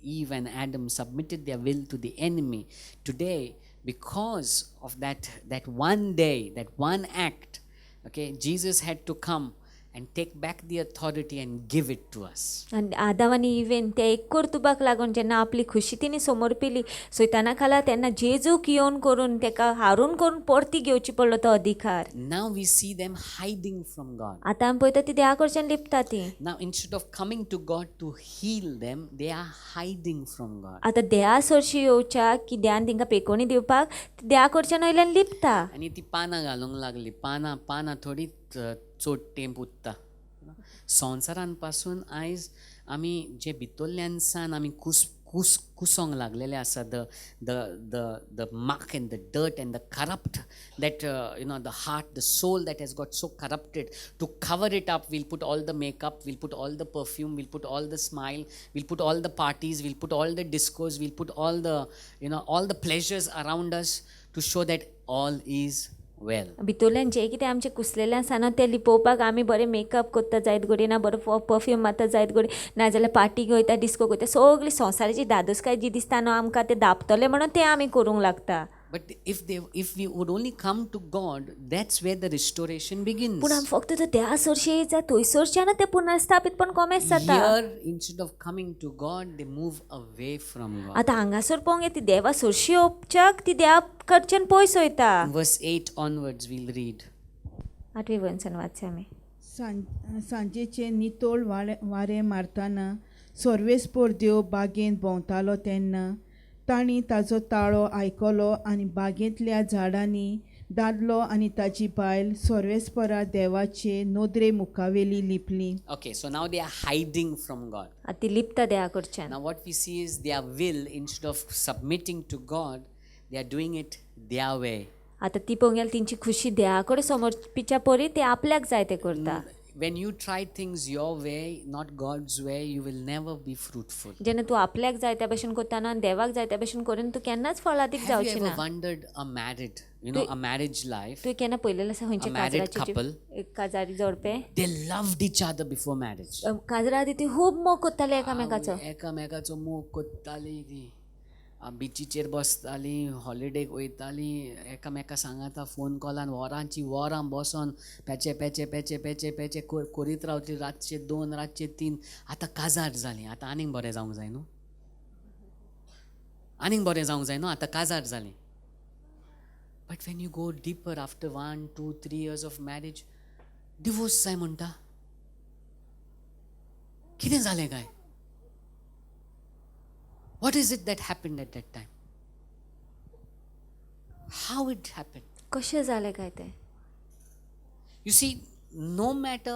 Eve and Adam submitted their will to the enemy. Today, because of that one day, that one act, okay, Jesus had to come and take back the authority and give it to us. आनी आदाम आनी even ते एक कर्तुबाक लागून जेन्ना आपली खुशी तिणी समोर पिली सैताना खाला तेन्ना जेजूक येवन करून तेका हारून करून परती घेवची पडलो तो अधिकार Now we see them hiding from God. आतां आमी पळयता ती देवा कडच्यान लिपता ती Now instead of coming to God to heal them, they are hiding from God. आतां देवा सरशी येवच्या की देवान तांकां पेकोणी दिवपाक देवा कडच्यान वयल्यान लिपता आणि ती पानां घालूंक लागली. पानां थोडी चोडटें पुत्ता. संवसारान पासून आयज आमी जे भितरल्यानसान आमी कुसोंक लागलेले आसा, the muck and the dirt and the corrupt, that the heart, the soul that has got so corrupted, to cover it up we'll put all the makeup, we'll put all the perfume, we'll put all the smile, we'll put all the parties, we'll put all the discos, we'll put all the all the pleasures around us to show that all is well. भितरल्यान जे कितें आमचें कुसलेलें आसा न्हू तें लिपोवपाक आमी बरें makeup करता जायत घडी ना बरो परफ्यूम मारता जायत घडी नाजाल्यार पार्टीक वयता डिस्को वयता सगळी संवसाराची दादोसकाय जी दिसता न्हू आमकां तें दापतलें म्हणून तें आमी करूंक लागता But if we would only come to God, that's where the restoration begins. पूण आमी फक्त तो देवा सरशी येयचा थंयसरच्यान तें पुनर्स्थापीतपण कोमेस जाता Here, instead of coming to God, they move away from God. आतां हांगासर पळोवंक येता ती देवा सरशी येवच्याक ती देवा कडच्यान पयस वयता Verse 8 onwards, we'll read. 8वे वर्सान वाचया आमी सांजेचे नितोळ वारें मारतना सर्वेस्पोर देव बागेंत भोंवतालो तेन्ना तांणी ताचो ताळो आयकलो आनी बागेंतल्या झाडांनी दादलो आनी ताची बायल सर्वेस्परा देवाचे नोदरे मुखावेली लिपली. Okay, so now they are hiding from God. आतां ती लिपता देवा कडच्यान Now what we see is their will, instead of submitting to God, they are doing it their way. आतां ती पळोवंक गेल्यार तेंची खुशी देवा कडेन समर्पिच्या परी ते आपल्याक जाय ते करता When you try things your way, not God's way, you will never be fruitful. जेन्ना तूं आपल्याक जाय त्या भशेन करता न्हू आनी देवाक जाय त्या भशेन करून तूं केन्नाच फळादीक Have you जावची ever ना wondered a marriage life? तुवें केन्ना पळयलेलें आसा खंयच्या A married काजराची couple. एक काजारी जोडपे They loved each other before marriage. काजरा आदी ती खूब मोग करताले एकामेकाचो एकामेकाचो मोग कोत्ताली ती बिचीचेर बसताली, हॉलिडेक वयताली, एकामेका सांगाता फोन कॉलान वरां बसोन पेचे करीत रावतली, रातचे 2 रातचे 3. आतां काजार जालीं, आतां आनीक बरें जावंक जाय न्हू, आतां काजार जालीं. But when you go deeper after 1, 2, 3 years of marriage, divorce जाय म्हणटा. कितें जालें काय? What is it that happened at that time? How it happened? कशें जालें काय तें You see, no matter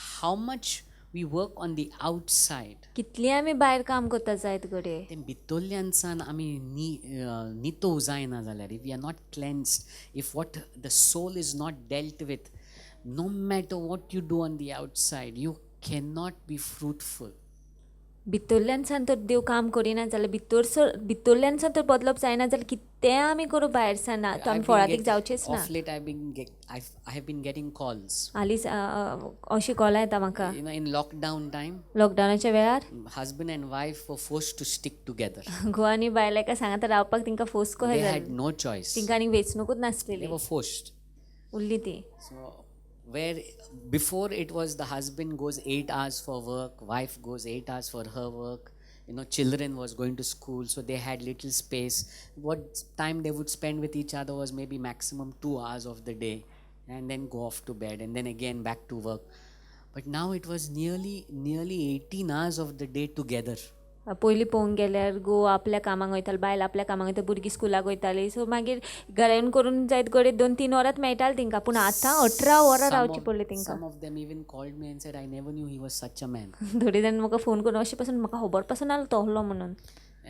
how much we work on the outside, कितली आमी भायर काम करता जायत घडये तें भितरल्यानसान आमी नितोव जायना जाल्यार, if we are not cleansed, if what the soul is not dealt with, no matter what you do on the outside, you cannot be fruitful. भितरल्यानसान तर देव काम करिना जाल्यार भितरल्यानसान तर बदलप जायना जाल्यार कितें आमी करूं भायर सान तो आमी फळादीक जावचेच ना Of late I have been getting calls. हालींच अशी कॉलां येता म्हाका In lockdown time, लॉकडावनाच्या वेळार husband and wife were forced to stick together. घोव आनी बायल एका सांगाता रावपाक तांकां फोर्स कशें They जालें had no choice. तांकां आनीक वेंचणूकूच They नासलेली were forced. उरली ती So where before it was the husband goes 8 hours for work, wife goes 8 hours for her work, children was going to school, so they had little space. What time they would spend with each other was maybe maximum 2 hours of the day, and then go off to bed and then again back to work. But now it was nearly 18 hours of the day together. पयलीं पळोवंक गेल्यार घोव आपल्या कामाक वयतालो, बायल आपल्या कामाक वयता, भुरगीं स्कुलाक वयतालीं. सो मागीर घरा येवन करून जायत घडये 2-3 वरांच मेळटालीं तेंकां. पूण आतां 18 वरां रावची पडली तेंकां. Some of them even called me and said, I never knew he was such a man. थोडे जाण म्हाका फोन करून अशें पासून म्हाका खबर पासून आसलो तो आहलो म्हणून.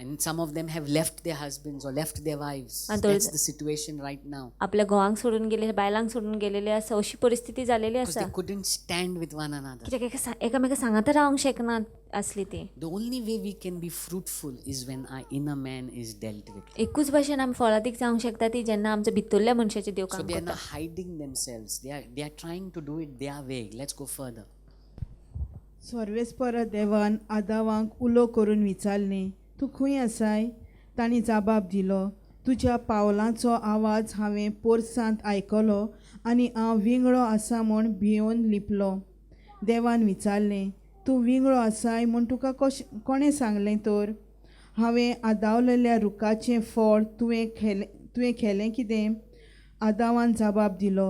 And some of them have left their husbands or left their wives. And That's the situation right now. आपल्या घोवांक सोडून गेले, बायलांक सोडून गेलेले आसा, अशी परिस्थिती जालेली Because आसा. they couldn't stand with one another. कित्याक एकामेका सांगात रावंक शकनात आसली ती. The only way we can be fruitful is when our inner man is dealt with. एकूच भाशेन आमी फळादीक जावंक शकता ती जेन्ना आमच्या भितरल्या मनशाचे देव So काम they are करता. not hiding themselves. They are trying to do it their way. Let's go further. सर्वेस्परा देवान आदावांक उलो करून विचारलें, तूं खंय आसाय? तांणी जबाब दिलो, तुज्या पावलांचो आवाज हांवें पोरसांत आयकलो आनी हांव विंगडो आसा म्हूण भियोन लिपलो. देवान विचारलें, तूं विंगडो आसाय म्हूण तुका कोणें सांगलें तर? हांवें आदावलेल्या रुखाचें फळ तुवें खेलें कितें? आदावान जबाब दिलो,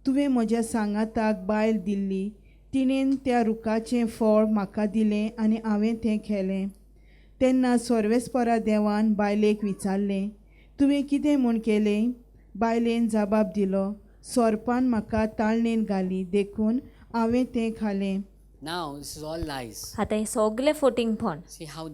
तुवें म्हज्या सांगाताक बायल दिल्ली, तिणेन त्या रुखाचें फळ म्हाका दिलें आनी हांवें तें खेलें. तेन्ना सर्वेस्परा देवान बायलेक विचारलें, तुवें कितें म्हूण केलें? बायलेन जबाब दिलो, सोरपान म्हाका ताळणेन घाली, देखून हांवें तें खालें. Now this is all lies. आतां हें सगलें फोटिंगपण. See how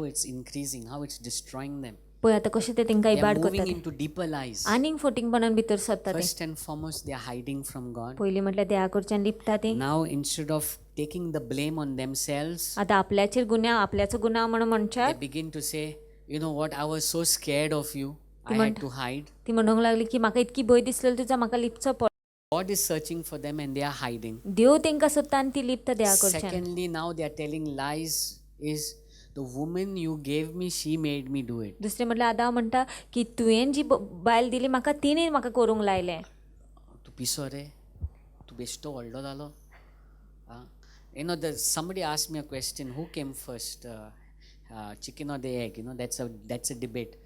it's increasing, how it's destroying them. पळय आतां कशें ते तेंकां They are इबाड moving करता. into deeper lies. आनीक फोटिंगपणान भितर सरता ते. First and foremost, they are hiding from God. पयलीं म्हटल्यार देवा कडच्यान लिपता ती. Now instead of taking the blame on themselves, आतां आपल्याचेर गुन्यांव, आपल्याचो गुन्यांव म्हणून they म्हणच्यार begin to say, you know what, I was so scared of you, I had to hide. ती म्हणूंक लागली की म्हाका इतकी भंय दिसलेली तुजो, म्हाका लिपचो पड. God is searching for them and they are hiding. देव तेंकां सोदता आनी ती लिपता देवा कडच्यान. Secondly, now they are telling lies is the woman you gave me, she made me do it. दुसरें म्हटल्यार आतां हांव म्हणटा की तुवें जी बायल दिली म्हाका तिणें म्हाका करूंक लायलें. तूं पिसो रे, तूं बेश्टो व्हडलो जालो. You know, somebody asked me a question, who came first, chicken or the egg? You know, that's a debate.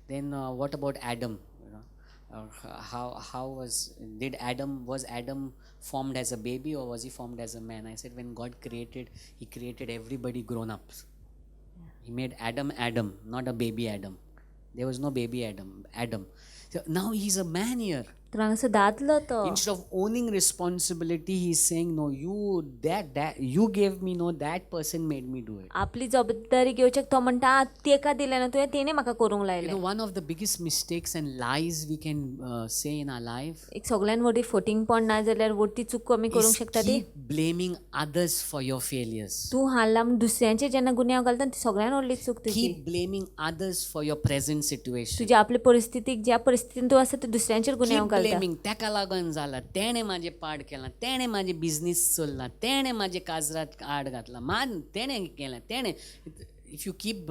Then what about Adam? You know, was Adam formed as a baby or was he formed as a man? I said when God created, he created everybody grown up. He made Adam, not a baby Adam. There was no baby Adam. So now he's a man here. तर हांगासर दादलो तो. Instead of owning responsibility, he's saying, no, you gave me, no, that person made me do it. आपली जबाबदारी घेवचेक तो म्हणटा तेका दिलें ना तुवें, तेणें म्हाका करूंक You लायलें. know, one of the biggest mistakes and lies we can say in our life एक सगळ्यान व्हडली फोटिंगपण ना जाल्यार व्हडली चूक आमी करूंक is शकता ती. keep blaming others for your failures. तूं हाडला म्हूण दुसऱ्यांचेर जेन्ना गुन्यांव घालता ती सगळ्यान व्हडली चूक तुजी. Keep blaming others for your present situation. तुज्या आपल्या परिस्थितीक ज्या परिस्थितीन तूं आसा ते दुसऱ्यांचेर गुन्यांव Keep घालता. blaming. तेका लागून जाला, तेणे माझे पाड केला, तेणे माझे बिझनेस चलला, तेणे माझे काजरात आड घातला, तेणे केला, तेणे. If you keep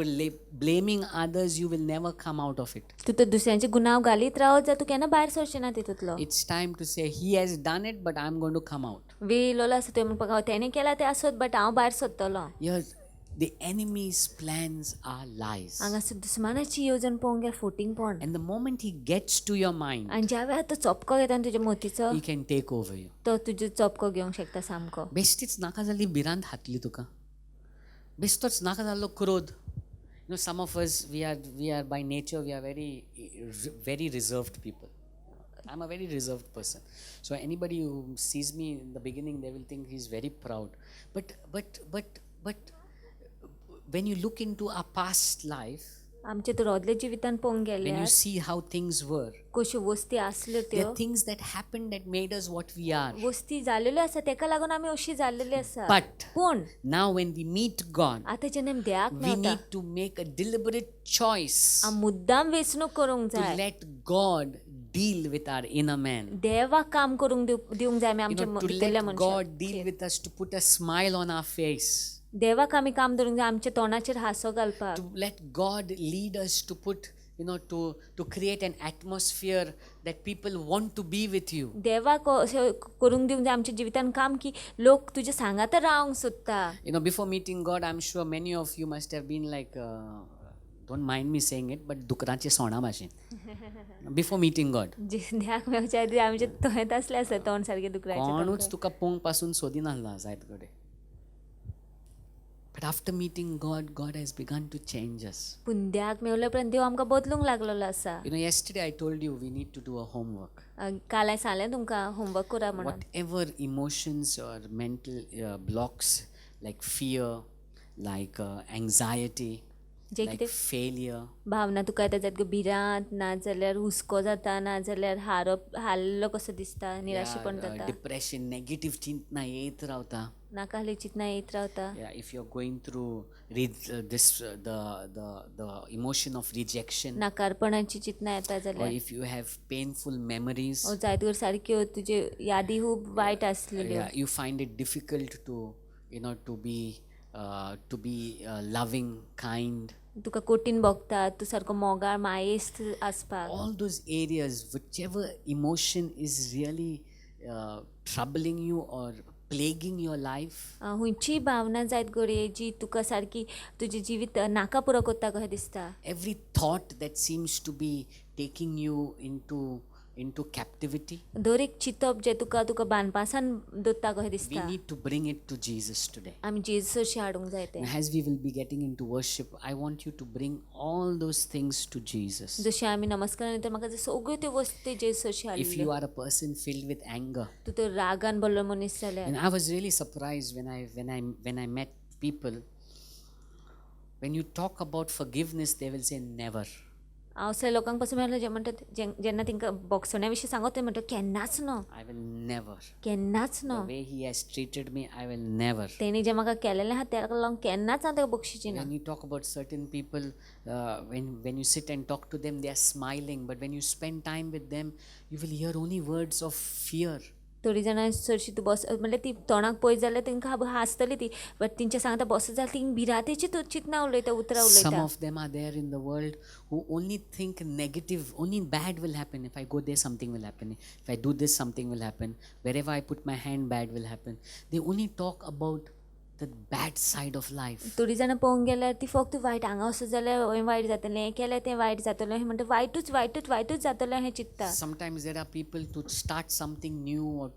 blaming others, you will never come out of it. तूं तर दुसऱ्यांचे गुन्यांव घालीत रावत जा, तूं केन्ना भायर सरचें ना तितूंतलो. It's time to say, he has done it, but I'm going to come out. वेळ येयलो आसा तुवें म्हणपाक हांव तेणें केला तें आसत बट हांव भायर सरतलो. Yes, the enemy's plans are lies. हांगासर दुस्मानाची येवजण पळोवंक गेल्यार फोटिंगपण. And the moment he gets to your mind, आनी ज्या वेळार तो चपको घेता तुज्या मोतीचो, he can take over you. तो तुजो चपको घेवंक शकता सामको. बेश्टीच नाका जाल्ली भिरांत हातली तुका. बेश्टोच नाका जाल्लो क्रोध. You know, some of us, we are by nature, we are very reserved people. I'm a very reserved person. So anybody who sees me in the beginning, they will think he's very proud. But when you look into our past life, आमचे तर रोदले जिवितान पळोवंक when गेल्यार you see how things were, कश्यो वस्ती आसल्यो there त्यो, are things that happened that made us what we are. वस्ती जाल्ल्यो आसा तेका लागून आमी अशी जाल्लेली आसा. But पूण now when we meet God, आतां जेन्ना आमी देवाक we मेळटा, need to make a deliberate choice आमी मुद्दाम वेंचणूक करूंक to जाय. let God deal with our inner man. देवाक काम करूंक दिवंक जाय आमी You आमच्या know, to भितरल्या let God deal with us, to put a smile on our face, देवाक आमी काम धरूंक जाय आमच्या तोंडाचेर हांसो घालपाक. to let God lead us to put, you know, to create an atmosphere that people want to be with you. देवाक अशें करूंक दिवंक जाय आमच्या जिवितान काम की लोक तुजे सांगात रावंक सोदता. You know, before meeting God, I'm sure many of you must have been like, don't mind me saying it but दुकराचे सोणा भाशेन बिफोर मिटींग गॉड देहाक मेवच्या आदी आमचे तोंत आसले आसता तोंड सारके दुकराचे कोणूच तुका पोंग पासून सोदी नासला जायत कडेन but after meeting God God has begun to change us पूण देहाक मेवले उपरांत देव आमकां बदलूंक लागलेलो आसा you know yesterday I told you we need to do a homework काल हांवें सांगलें तुमकां होमवर्क करा म्हणून whatever emotions or mental blocks like fear like anxiety J like कितें failure भावना तुका येता जायत भिरांत ना जाल्यार हुस्को जाता ना जाल्यार हारलो कसो दिसता निराशेपण जाता depression negative चिंतना येत रावता नाका चिंतना येत रावता yeah if you're going through the emotion of rejection नाकारपणाची चिंतना येता or जाल्यार if you have painful memories जायत वर सारक्यो तुजे यादी खूब वायट आसलेल्यो yeah, you find it difficult to to be loving kind तुका कठीण भोगता तूं सारको मोगाळ मायेस्त आसपाक all those areas whichever emotion is really troubling you or plaguing your life खंयचीय भावना जायत घडये जी तुका सारकी तुजें जिवीत नाका पुरो कोत्ता कशें दिसता every thought that seems to be taking you into captivity दर एक चिंतप जें तुका बानपासान दवरता कशें we दिसता need to bring it to Jesus today आमी जेजूसशी हाडूंक जाय तें and as we will be getting into worship I want you to bring all those things to Jesus जशी आमी नमस्कार नंतर म्हाका जर सगळ्यो त्यो वस्ती जेजूसशी if हाडल्यो you are a person filled with anger तूं तर रागान भरलो मनीस जाल्यार and I was really surprised when I met people when you talk about forgiveness they will say never हांव असल्या लोकांक पासून मेळ्ळें जे म्हणटात जेन्ना तांकां बोगसण्या विशीं सांगत ते म्हणटा केन्नाच न्हू I will never केन्नाच न्हू the way he has treated me I will never तेणी जें म्हाका केलेलें आहा तेका लागून केन्नाच हांव ताका बक्षिची ना when you talk about certain people when you sit and talk to them they are smiling but when you spend time with them you will hear only words of fear थोडीं जाणां चडशीं तूं बस म्हणल्यार ती तोंडाक पळयत जाल्यार तांकां हांसतली ती बट तेंचे सांगता बसत जाल्यार तीं भिरांतेची चिंतना उलयता उतरां some उलयता of them are there in the world who only think negative only bad will happen if I go there something will happen if I do this something will happen wherever I put my hand bad will happen they only talk about the bad side of life थोडीं जाणां पळोवंक गेल्यार ती फक्त वायट हांगा वचत जाल्यार हें वायट जातलें हें केल्यार तें वायट जातलें हें म्हणटा वायटूच जातलें हें चिंतता sometimes there are people to start something new or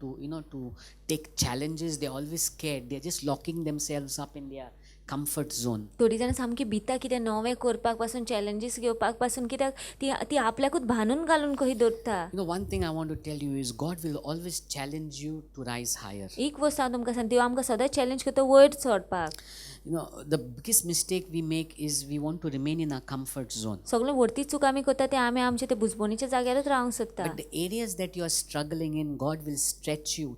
to take challenges they're always scared they're just locking themselves up in their comfort zone थोडीं जाणां सामकी भिता कितें नवें करपाक पासून चॅलेंजीस घेवपाक पासून कित्याक ती आपल्याकूच भानून घालून कशी दवरता one thing I want to tell you is God will always challenge you to rise higher एक वस्त हांव तुमकां सांगता देव आमकां सदांच चॅलेंज करता वयर चडपाक the biggest mistake we make is we want to remain in our comfort zone सगळें व्हडती चूक आमी करता ते आमी आमचे ते बुजबणीच्या जाग्यारूच रावंक सोदता but the areas that you are struggling in God will stretch you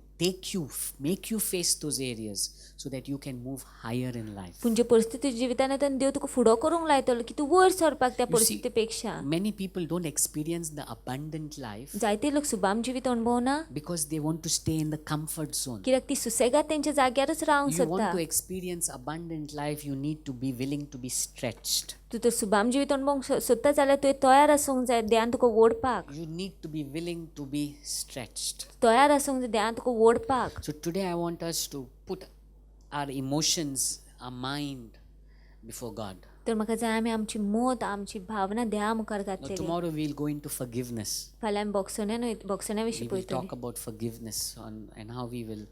make you face those areas so that you can move higher in life पूण जे परिस्थिती जिवितान येता देव तुका फुडो करूंक लायतलो की तूं वयर सरपाक त्या परिस्थिती पेक्षा many people don't experience the abundant life जायते लोक सुबाम जिवीत अणभवना because they want to stay in the comfort zone कित्याक ती सुसेगाद तेंच्या जाग्यारूच रावंक you want सोदता to experience abundant life you need to be willing to be stretched तूं तर सुबाम जिवीत अणभवंक सोदता जाल्यार तुवें तयार आसूंक जाय देवान तुका ओडपाक you need to be willing to be stretched तयार आसूंक जाय देवान तुका ओडपाक so today I want us to put our emotions our mind before God तर म्हाका जाय आमी आमची मोत आमची भावना देवा मुखार now घातलेली tomorrow we'll go into forgiveness फाल्यां आमी बोगसण्या विशीं we will पळयतलीं talk about forgiveness and how we will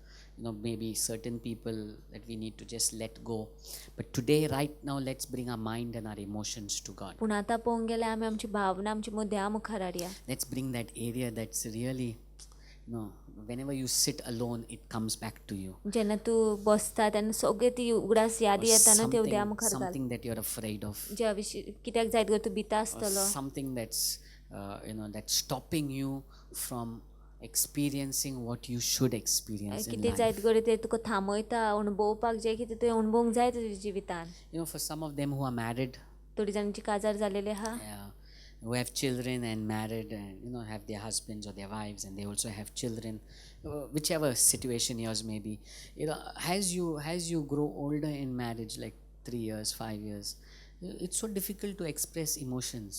maybe certain people that we need to just let go but today right now let's bring our mind and our emotions to God पूण आतां पळोवंक गेल्यार आमी आमची भावना आमची मोत देवा मुखार हाडया let's bring that area that's really whenever you sit alone it comes back to you जेन्ना तूं बसता तेन्ना सगळी ती उगडास यादी येता ना त्यो देवा मुखार घाल something that you're afraid of ज्या विशीं कित्याक जायत गो तूं भिता or आसतलो something that's that's stopping you from experiencing what you should experience in कितें life जायत गो ते तुका थांबयता अणभवपाक जें कितें तुवें अणभवूंक जाय तुज्या जिवितान for some of them who are married थोडीं जाणांची काजार जालेली आहा who have children and married and have their husbands or their wives and they also have children whichever situation yours may be as you grow older in marriage like 3 years 5 years it's so difficult to express emotions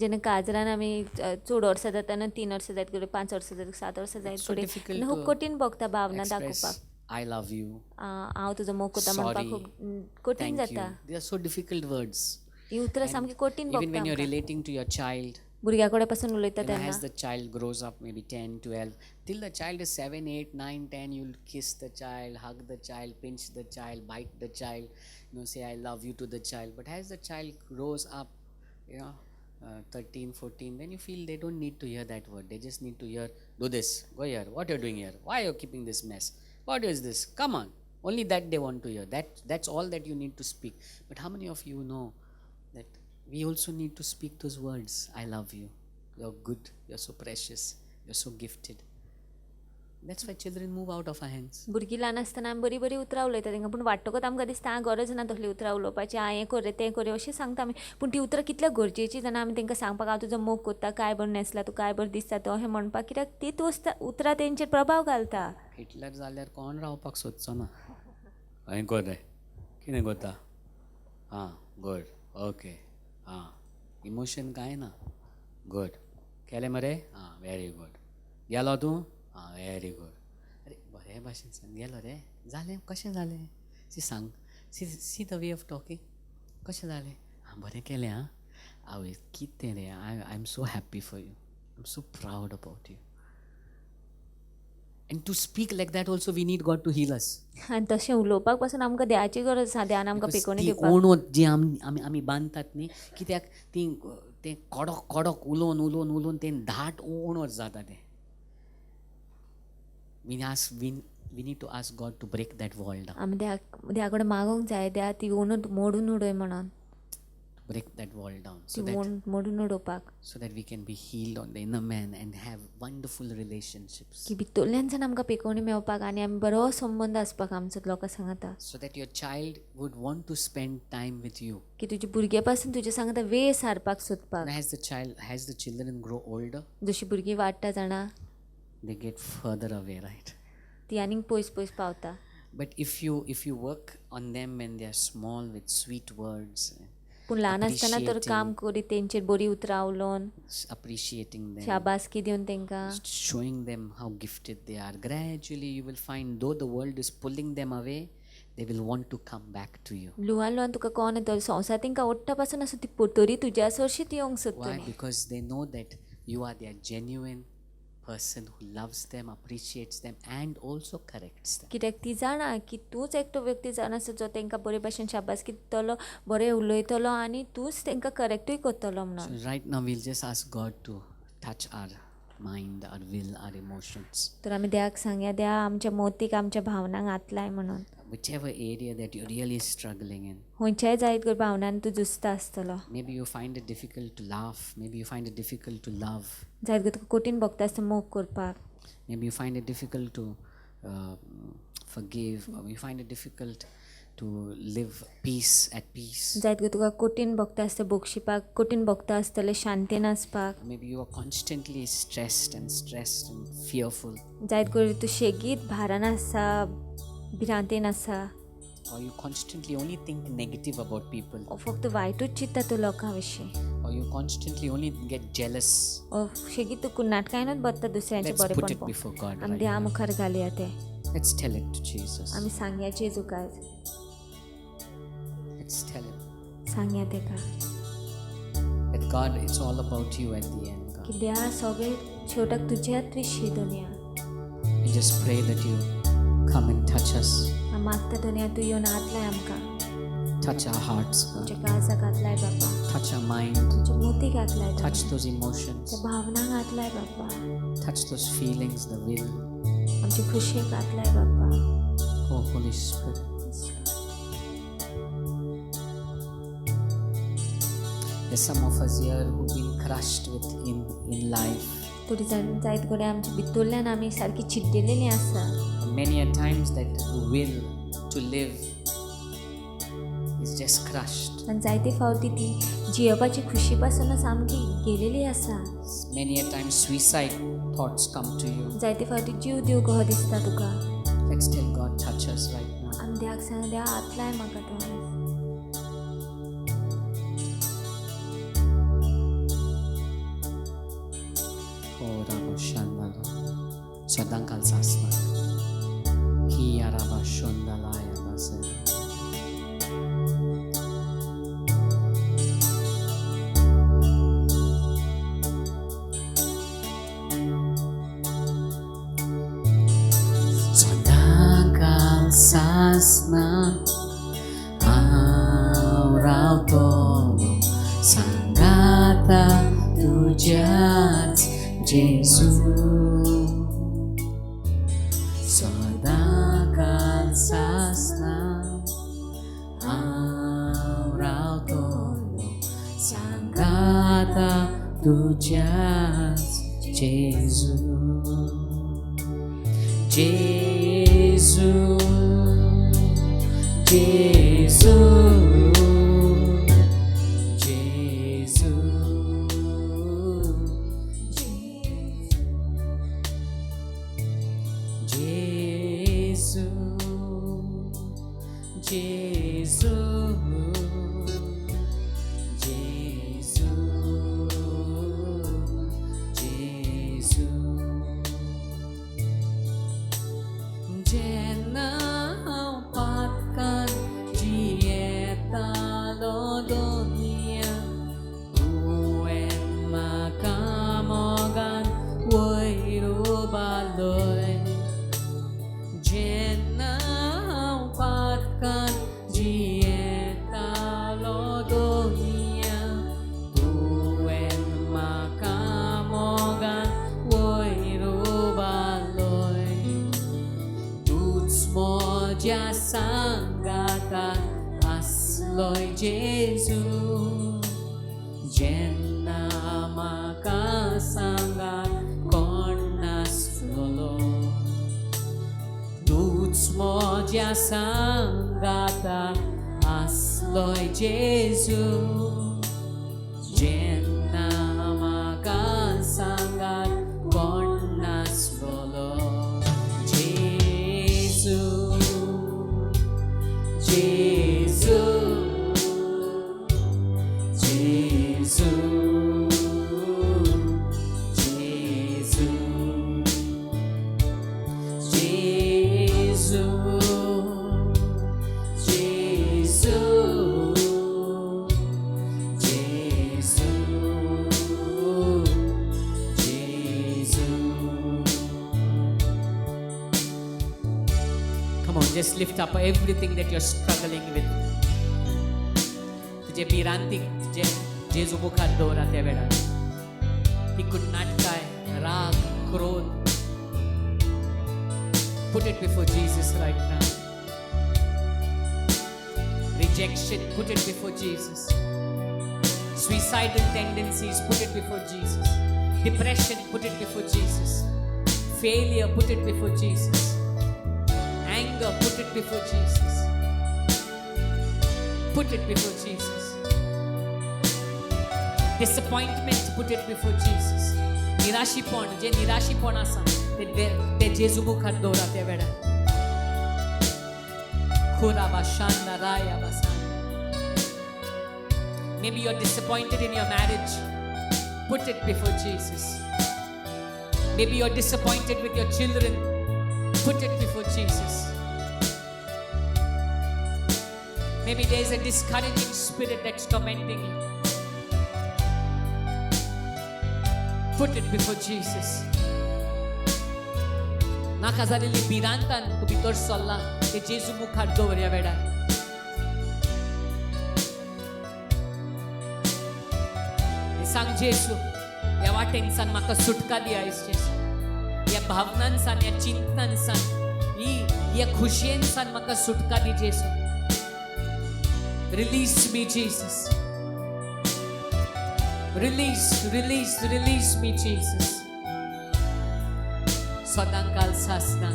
जेन्ना काजरान आमी चड वर्सां जाता ना 3 वर्सां जायत घडये 5 वर्सां जाता 7 वर्सां जायत घडये खूब कठीण भोगता भावना दाखोवपाक I love you हांव तुजो मोग करता म्हणपाक खूब कठीण thank you जाता they are so difficult words ही उतरां सामकी कोटीन Even भोगता when you're आमकां. relating to your child, भुरग्या कडेन पासून उलयता तेन्ना as the child grows up, maybe 10, 12, till the child is 7, 8, 9, 10, you'll kiss the child, hug the child, pinch the child, bite the child, say I love you to the child. But as the child grows up, 13, 14, then you feel they don't need to hear that word. They just need to hear, do this, go here, what you're doing here, why you're keeping this mess, what is this, come on. Only that they want to hear. That's all that you need to speak. But how many of you know that we also need to speak those words? I love you, you're good, you're so precious, you're so gifted. That's why children move out of our hands. भुरगीं ल्हान आसतना आमी बरी बरी उतरां उलयता तेंकां, पूण वाट्टकच आमकां दिसता गरज ना तसली उतरां उलोवपाची, हें कर रे तें कर रे अशें सांगता आमी. पूण ती उतरां कितल्या गरजेची जाणा आमी तेंकां सांगपाक, हांव तुजो मोग कोत्ता, काय बरें न्हेसला तूं, काय बरें दिसता तो अशें म्हणपाक, कित्याक तीच उतरां तेंचेर प्रभाव घालता. हिटलर जाल्यार कोण रावपाक सोदचो ना. हें कर रे, कितें कोत्ता, हां गुड, ओके, हां इमोशन कांय ना, गुड, केलें मरे, हां वेरी गुड, गेलो तूं, हां वेरी गुड, अरे बरे भाशेन सांग, गेलो रे, जालें, कशें जालें, सांग, see the way of talking, कशें जालें, हां बरें केलें, हां आवय कितें रे, I am so happy for you, I am so proud about you. And to speak like that also we need God to heal us. आनी तशें उलोवपाक पासून आमकां देवाची गरज आसा, देवान आमकां Because पिकोवणी ती दिवपाक. ओणवत जी आमी बांदतात न्ही, कित्याक ती तें कडक उलोवन तें धाट ओणवत जाता तें. We need to ask God to break that wall down. आमी देवा कडेन मागोंक जाय, देवा ती ओणून मोडून उडय म्हणून, Break that wall down ती मोडून उडोवपाक, so that we can be healed on the inner man and have wonderful relationships. की भितरल्यानच्यान आमकां पिकोवणी मेळपाक आनी आमी बरो संबंद आसपाक आमचो लोकां सांगता. So that your child would want to spend time with you. की तुजे भुरगे पासून तुजे सांगता वेळ सारपाक सोदपाक. And as the children grow older, जशी भुरगीं वाडटा जाणा they get further away, right? ती आनीक पयस पावता. But if you work on them when they are small with sweet words, पूण ल्हान आसतना तर काम करीत तेंचेर बरी उतरां उलोवन, appreciating them, शाबासकी दिवन तेंकां, showing them how gifted they are, gradually you will find though the world is pulling them away, they will want to come back to you. ल्हान तुका कोण येतलो, संवसार तेंकां ओडटा पासून आसूं ती तरी तुज्या सरशीत येवंक Why? सोदतली. Because they know that you are their genuine person who loves them, appreciates them and also corrects them. कित्याक ती जाणा की तूंच एकटो व्यक्ती जावन आसा जो तेंकां बरे भाशेन शाबासकी दितलो, बरें उलयतलो आनी तूंच तेंकां करेक्टूय करतलो म्हणून. So right now we'll just ask God to touch our mind, our will, our emotions. तर आमी देवाक सांगया, देवा आमच्या मोतीक आमच्या भावनांक हात लाय म्हणून. Whichever area that you're really struggling in. खंयच्याय जायत कर भावनान तूं जुस्त आसतलो. Maybe you find it difficult to laugh. Maybe you find it difficult to love. जायत कर तुका कोटीन भोगता आसता मोग करपाक. Maybe you find it difficult to forgive. Or you find it difficult to live at peace. जायत कर तुका कोटीन भोगता आसता बोगशिपाक, कोटीन भोगता आसतलें शांतीन आसपाक. Maybe you are constantly stressed and fearful. जायत कर तूं शेगीत भारान आसा, भिरांतेन आसा. Or you constantly only think negative about people. फक्त वायटूच चिंत्ता तूं लोकां विशीं. Or you constantly only get jealous. शेगीत तूं नाटकायनूच बसता दुसऱ्यांचें Let's put बरेंपण it before God. आमी Right? देवा मुखार घालया तें. Let's tell it to Jesus. आमी सांगया जेजूक आयज, Let's tell him सांगया तेका that God, it's all about you at the end, God. की देवा सगळें शेवटाक तुज्याच विशीं दुनिया. We just pray that you come and touch us. हांव मागता दुनिया तूं येवन हात लाय आमकां, Touch our hearts, God. तुज्या काळजाक हात लाय बापा, Touch our mind. तुज्या मोतीक हात लाय, Touch those emotions. त्या भावनांक हात लाय बापा, Touch those feelings, the will. आमची खुशयेक हात लाय बापा. Oh, Holy Spirit. There's some of us here who've been crushed in life. थोडी जायत घडये आमच्या भितरल्यान आमी सारकी चिड्डिल्लीं आसा. And many a times that will to live is just crushed. आनी जायते फावटी ती जियेवपाची खुशी पासून सामकी गेलेली आसा. Many a times suicide thoughts come to you. जायते फावटी जीव दिव कहो दिसता तुका. Let's tell God, touch us right now. आमी देवाक सांग, देवा हात लाय म्हाका तूं आयज. Oh, Rabba Shandala. Sadankal Sasna. Kiya Rabba Shandalaya Basera. sasna Aurauto Sanggata Tujas Jesus Sodakan sasna Aurauto Sanggata Tujas Jesus Jesus Jesus Sanggata asloy Jesu jenna makasanggat kornas lolo tuts moja sanggata asloy Jesu jenna makasanggat kornas lolo Come on, just lift up everything that you're struggling with. तुझे बिरांती तुझे जेजू मुखात दौरा त्या वेळा तिकून नाटकाय राग क्रोध put it before Jesus right now. Rejection, put it before Jesus. Suicidal tendencies, put it before Jesus. Depression, put it before Jesus. Failure, put it before Jesus. Anger, put it before Jesus. Put it before Jesus. Disappointment, put it before Jesus. निराशीपण जे निराशीपण आसा ते जेजू मुखात दौरा त्या वेळा खुरा बाशांदा राया बासा. Maybe you're disappointed in your marriage. Put it before Jesus. Maybe you're disappointed with your children. Put it before Jesus. Maybe there is a discouraging spirit that's tormenting you. Put it before Jesus. नाका जालेली बिरांतान तू भितर सरला ते जेजू मुखार दवरया वेळार सांग जेजू ह्या वाटेनसान म्हाका सुटका दी आयज जेजू ह्या भावनांसान ह्या चिंतनांसान ह्या खुशयेनसान म्हाका सुटका दी जेजू. Release me, Jesus. Release me, Jesus. Sodangkal sasna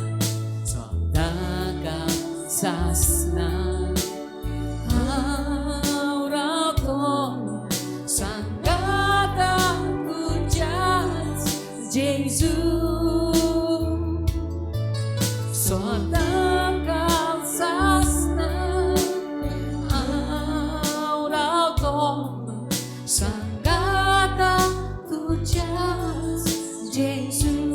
Aurauto Sanggata Tujas Jesus Sodangkal sasna Aurauto Sanggata Tujas Jesus.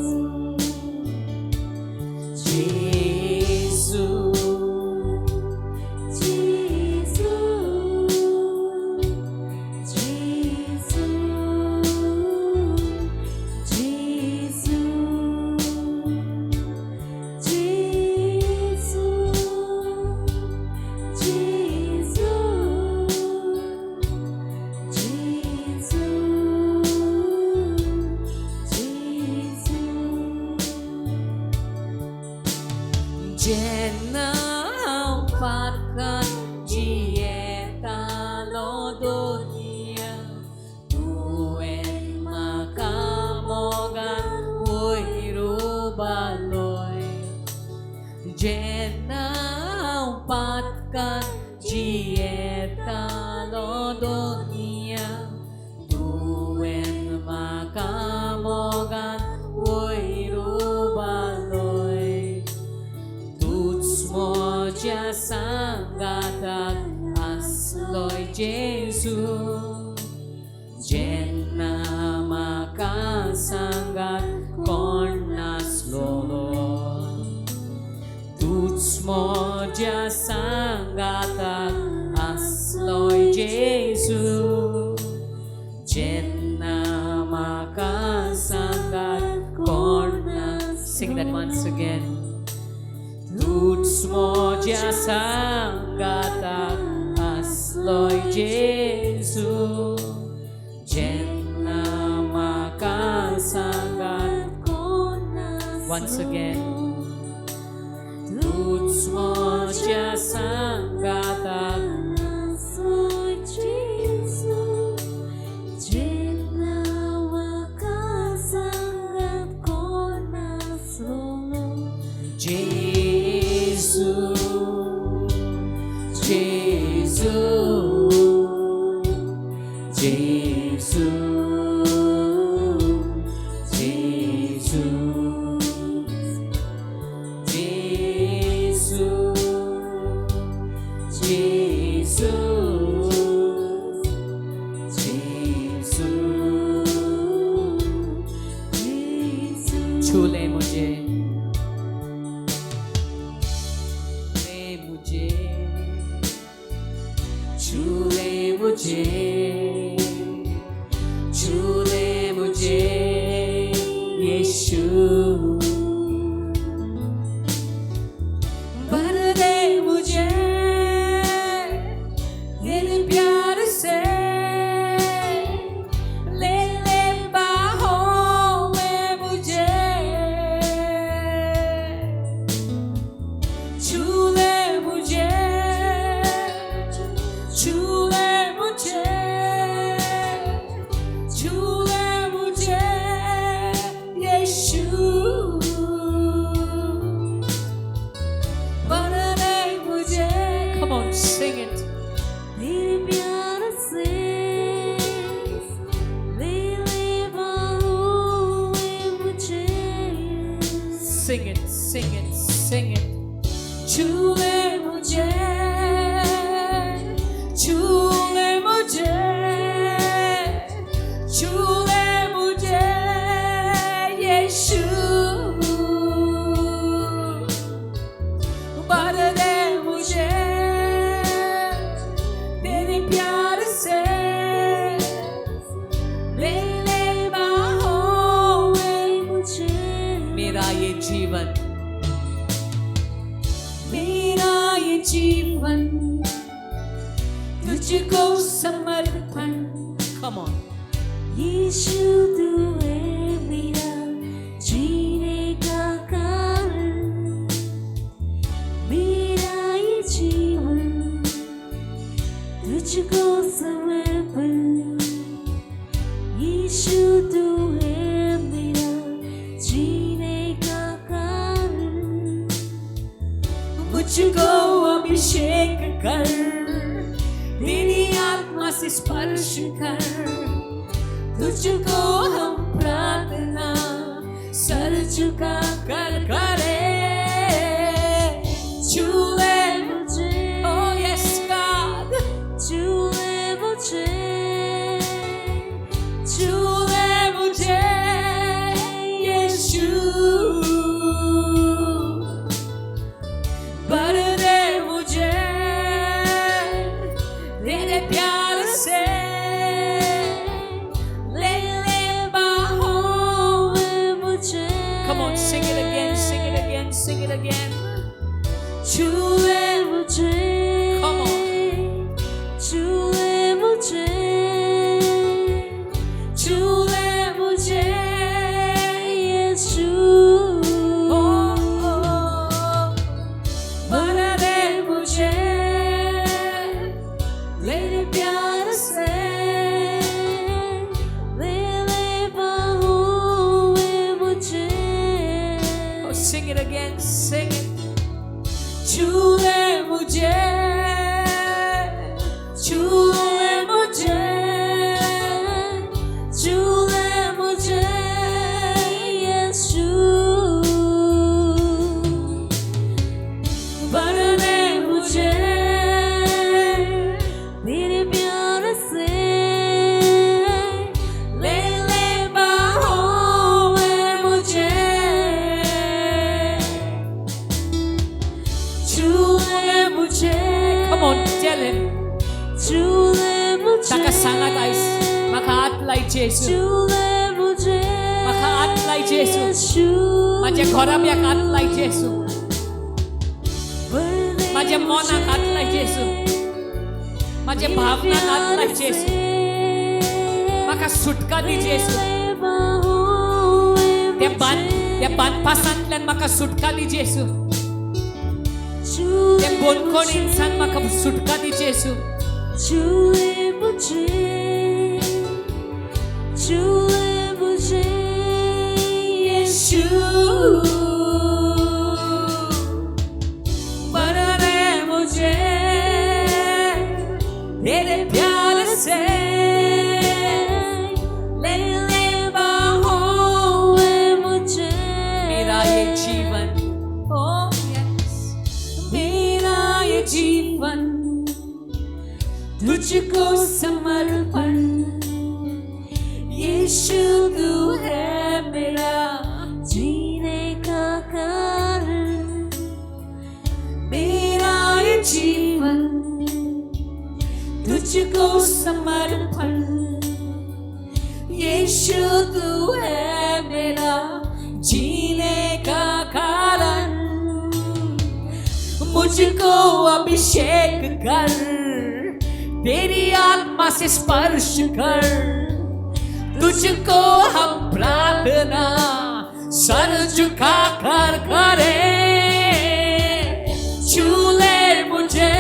Jenang patkan jieta lo dunia Tuen makamogan uiru baloy Jenang patkan jieta lo dunia Tuen makamogan uiru baloy Moja sanggatak asloy Jesu Jenna makasanggat kornas lolo Tuts moja sanggatak asloy Jesu Jenna makasanggat kornas. Sing that once again. Tuts moja sanggatak asloy Jesu Jenna makasanggat kornas. Once again. Tuts moja sanggatak asloy Jesu Jenna makasanggat kornas lolo Jesus, Jesus, Jesus, Jesus, Jesus, छू ले मुझे छूले मुझे यीशु भर दे मुझे तेरे प्यार से ले ले बाहों में मुझे छूले मुझे छूले मुझे छूले मुझे यीशु भर दे मुझे. Come on, sing it. तेरे प्यार से ले ले बाहों में मुझे. Sing it, sing it, sing it. छूले मुझे छूले मुझे छूले मुझे यीशु भर दे मुझे तेरे प्यार से ले ले बाहों में मुझे. मेरा ये जीवन तुझको समर्पण. Come on. यीशु तू है मेरा जीने का कारण मेरा ये जीवन तुझको समर्पण. यीशु तू है मेरा जीने का कारण मुझको अभिषेक कर तेरी आत्मा से स्पर्श कर. तुझको हम प्रार्थना सर झुका कर करे. छूले मुझे oh yes God छूले मुझे छूले मुझे यीशु भर दे मुझे तेरे प्यार से ले ले बाहों में मुझे. Come on, sing it again, sing it again, sing it again. छूले मुझे. Come on. छूले मुझे छूले मुझे यीशु. छू ले मुझे, छू ले मुझे, छू ले मुझे यीशु, भर दे मुझे तेरे प्यार से, ले ले बाहों में मुझे, छू ले मुझे. Come on, tell him. छू ले मुझे. Takasangat eyes. Makahatlay Jesu. छू ले मुझे. Makahatlay Jesu. माझ्या घराब्याक हातलाय जेसू, माझ्या मनाक हातलाय जेसू, माझ्या भावनाक हातलाय जेसू, म्हाका सुटका दी जेसू. त्या बांदपासांतल्यान म्हाका सुटका दी जेसू. त्या बोनकोणींसान म्हाका सुटका दी जेसू. छू ले मुझे, छू ले मुझे यीशु, भर दे मुझे तेरे प्यार से, ले ले बाहों में मुझे. मेरा ये जीवन, oh yes, मेरा ये जीवन तुझको समर्पण. यीशु तू है मेरा जीने का कारण, मेरा ये जीवन तुझको समर्पण. यीशु तू है मेरा जीने का कारण. मुझको अभिषेक कर, तेरी आत्मा से स्पर्श कर. तुझको हम प्रार्थना सर झुका कर करें. छू ले मुझे,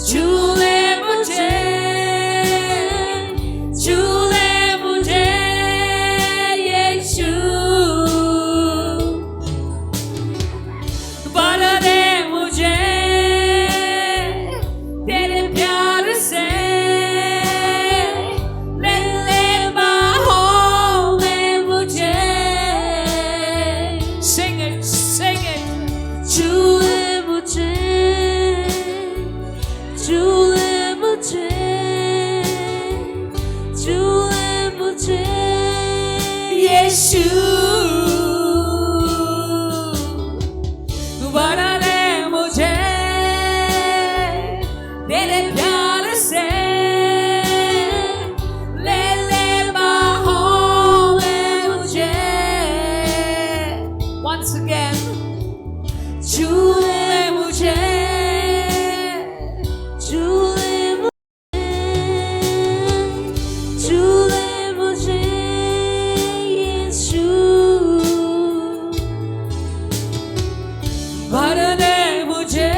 छू ले मुझे, छू ले मुझे यीशु, भर दे मुझे तेरे प्यार से, ले ले बाहों में मुझे. Sing it, sing it. छू ले मुझे, छू ले मुझे, छू ले मुझे यीशु, भर दे मुझे तेरे प्यार से, ले ले बाहों में मुझे. Once again. छू ले मुझे, छू ले मुझे, छू ले मुझे यीशु, भर दे मुझे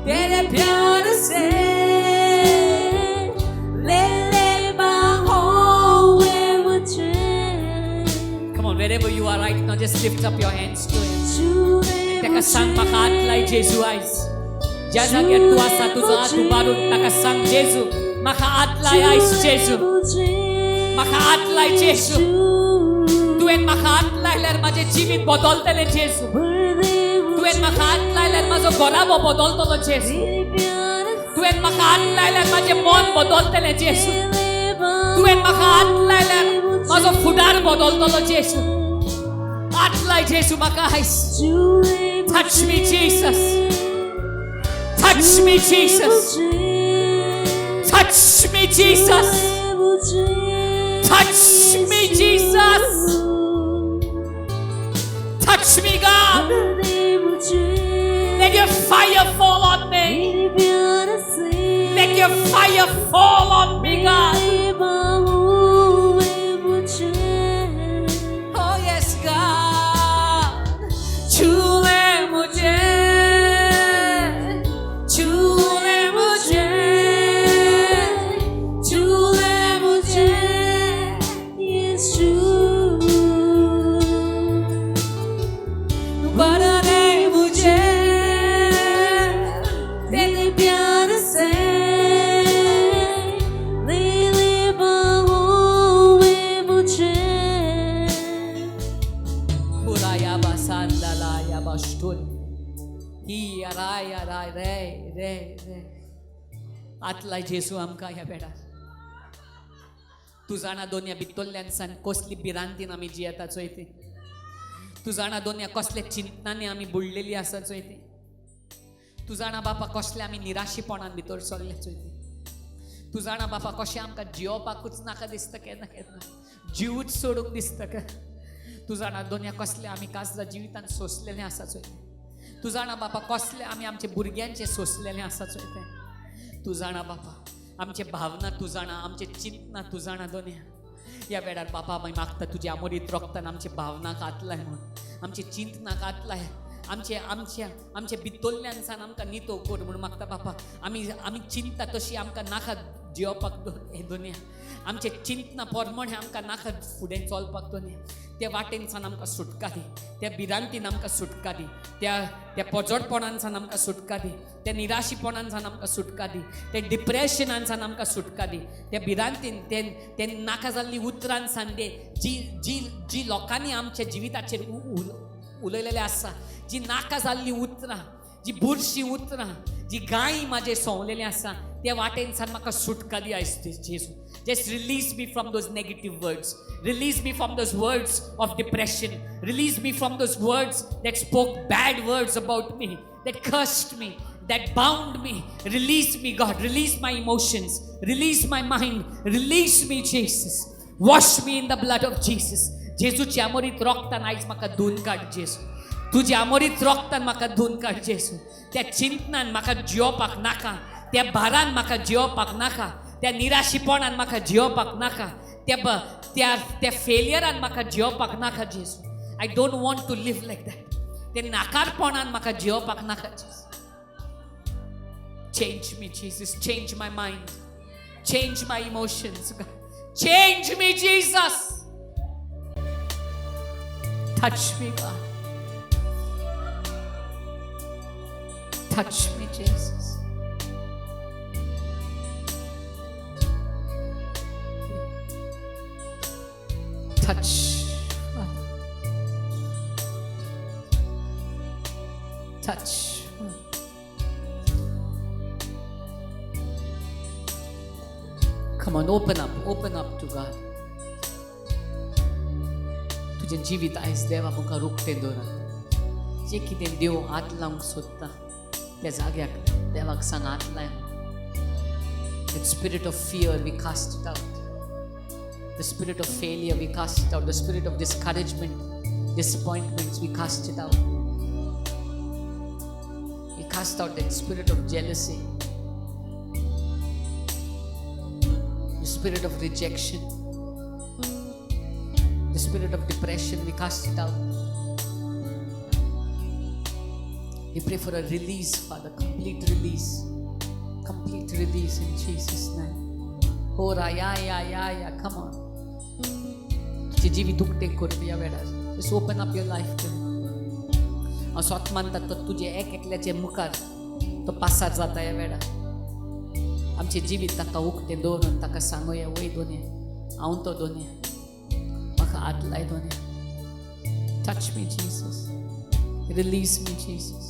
तेरे प्यार से, ले ले बाहों में मुझे. Come on, wherever you are right now, just lift up your hands to him. Takasang makahatlay Jesu eyes. Diyan ang tuwasa tuza tubarun takasang Jesu. Makahatlay eyes Jesu. Makahatlay Jesu. Tuwen makahatlay ler माझे जीवित बदलतले Jesu. तुवेन makahatlay ler माझो घराबो बदलतलो Jesu. तुवेन makahatlay ler माझे मन बदलतले Jesu. तुवेन makahatlay ler माझो फुडार बदलतलो Jesu. Hatlay Jesu makahais. Touch me Jesus. Touch me Jesus. Touch me Jesus. Touch me Jesus. Touch me God. Let your fire fall on me. Let your fire fall on me God. Oh yes God. छू ले मुझे, छू ले मुझे, छू ले मुझे यीशु, ya basanda la ya bastur. Hi araya ray re. आतला जेसू आमकां ह्या बेडार. तू जाणा दोन भितरल्यान सान कसली भिरांतीन आमी जियेता चोयती. तू जाणा दोन कसले चिंतनांनी आमी बुडलेली आसा चोयती. तू जाणा बापा कसले आमी निराशीपणान भितर सरले चोयती. तू जाणा बापा कशें आमकां जियोपाकूच नाका दिसता केन्ना केन्ना. जिवूच सोडूंक दिसता काय. तू जाणा दोन कसले आमी काजला जिवितान सोंसलेले आसा चोयते. तू जाणा बापा कसले आमी आमचे भुरग्यांचे सोंसलेले आसा चोयते. तू जाणा बापा आमचे भावना तू जाणा, आमचे चिंतना तू जाणा दोन्या. ह्या वेळार बापा आमी मागता तुज्या अमरीत रक्तान आमचे भावनाक आतलाय म्हणून, आमचे चिंतनाक आतलाय, आमचे भितरल्यान सान आमकां नितो कर म्हणून मागता बापा. आमी चिंता तशी आमकां नाका जियोपाक हे दोन्या. आमचे चिंतना पोरमणे आमकां नाका फुडें चलपाक दोन्या. त्या वाटेन सान आमकां सुटका दी. त्या भिरांतीन आमकां सुटका दी. त्या पोजडपणान सान आमकां सुटका दी. त्या निराशीपणान सान आमकां सुटका दी. त्या डिप्रेशनान सान आमकां सुटका दी. त्या भिरांतीन ते नाका जाल्ली उतरां सान दे जी लोकांनी आमच्या जिविताचेर उलयलेले आसा, जी नाका जाल्ली उतरां, जी बुरशी उतरां, जी गाय म्हाजे सोवलेली आसा, त्या वाटेन सान म्हाका सुटका दी आयज जेजू. Just release me from those negative words. Release me from those words of depression. Release me from those words that spoke bad words about me, that cursed me, that bound me. Release me, God. Release my emotions. Release my mind. Release me, Jesus. Wash me in the blood of Jesus. जेजूची अमरीत रक्तान आयज म्हाका धुवन काड जेजू. तुज्या अमरीत रक्तान म्हाका धुवन काड जेजू. त्या चिंतनान म्हाका जियोपाक नाका. त्या भारान म्हाका जियोपाक नाका. त्या निराशीपणान म्हाका जियोपाक नाका. त्या फेलियरान म्हाका जियोपाक नाका जेजू. I don't want to live like that. त्या नाकारपणान म्हाका जियोपाक नाका जेजू. Change me Jesus. Change my mind. Change my emotions. Change me Jesus. Touch me God. Touch me Jesus. Touch. Touch. Come on, open up to God. तुझे जीवित आयज देवा मुखार उक्तें दवरात. जे कितें देव हात लावंक सोदता त्या जाग्याक देवाक सांग हात लाय. The spirit of fear we cast it out. The spirit of failure, we cast it out. The spirit of discouragement, disappointments, we cast it out. We cast out that spirit of jealousy, the spirit of rejection, the spirit of depression, we cast it out. We pray for a release, Father, complete release in Jesus' name. Oh, ya, come on. तुझे जीवित उक्ते करपी ह्या वेळार. Just open up your life to him. हांव स्वत मानता तो तुजे एकल्याचे मुखार तो पासार जाता ह्या वेळार. आमचे जिवीत ताका उक्तें दवरून ताका सांगुया, वय दोनया, हांव तो दोनया, म्हाका हात लाय दोनया. Touch me Jesus. Release me Jesus.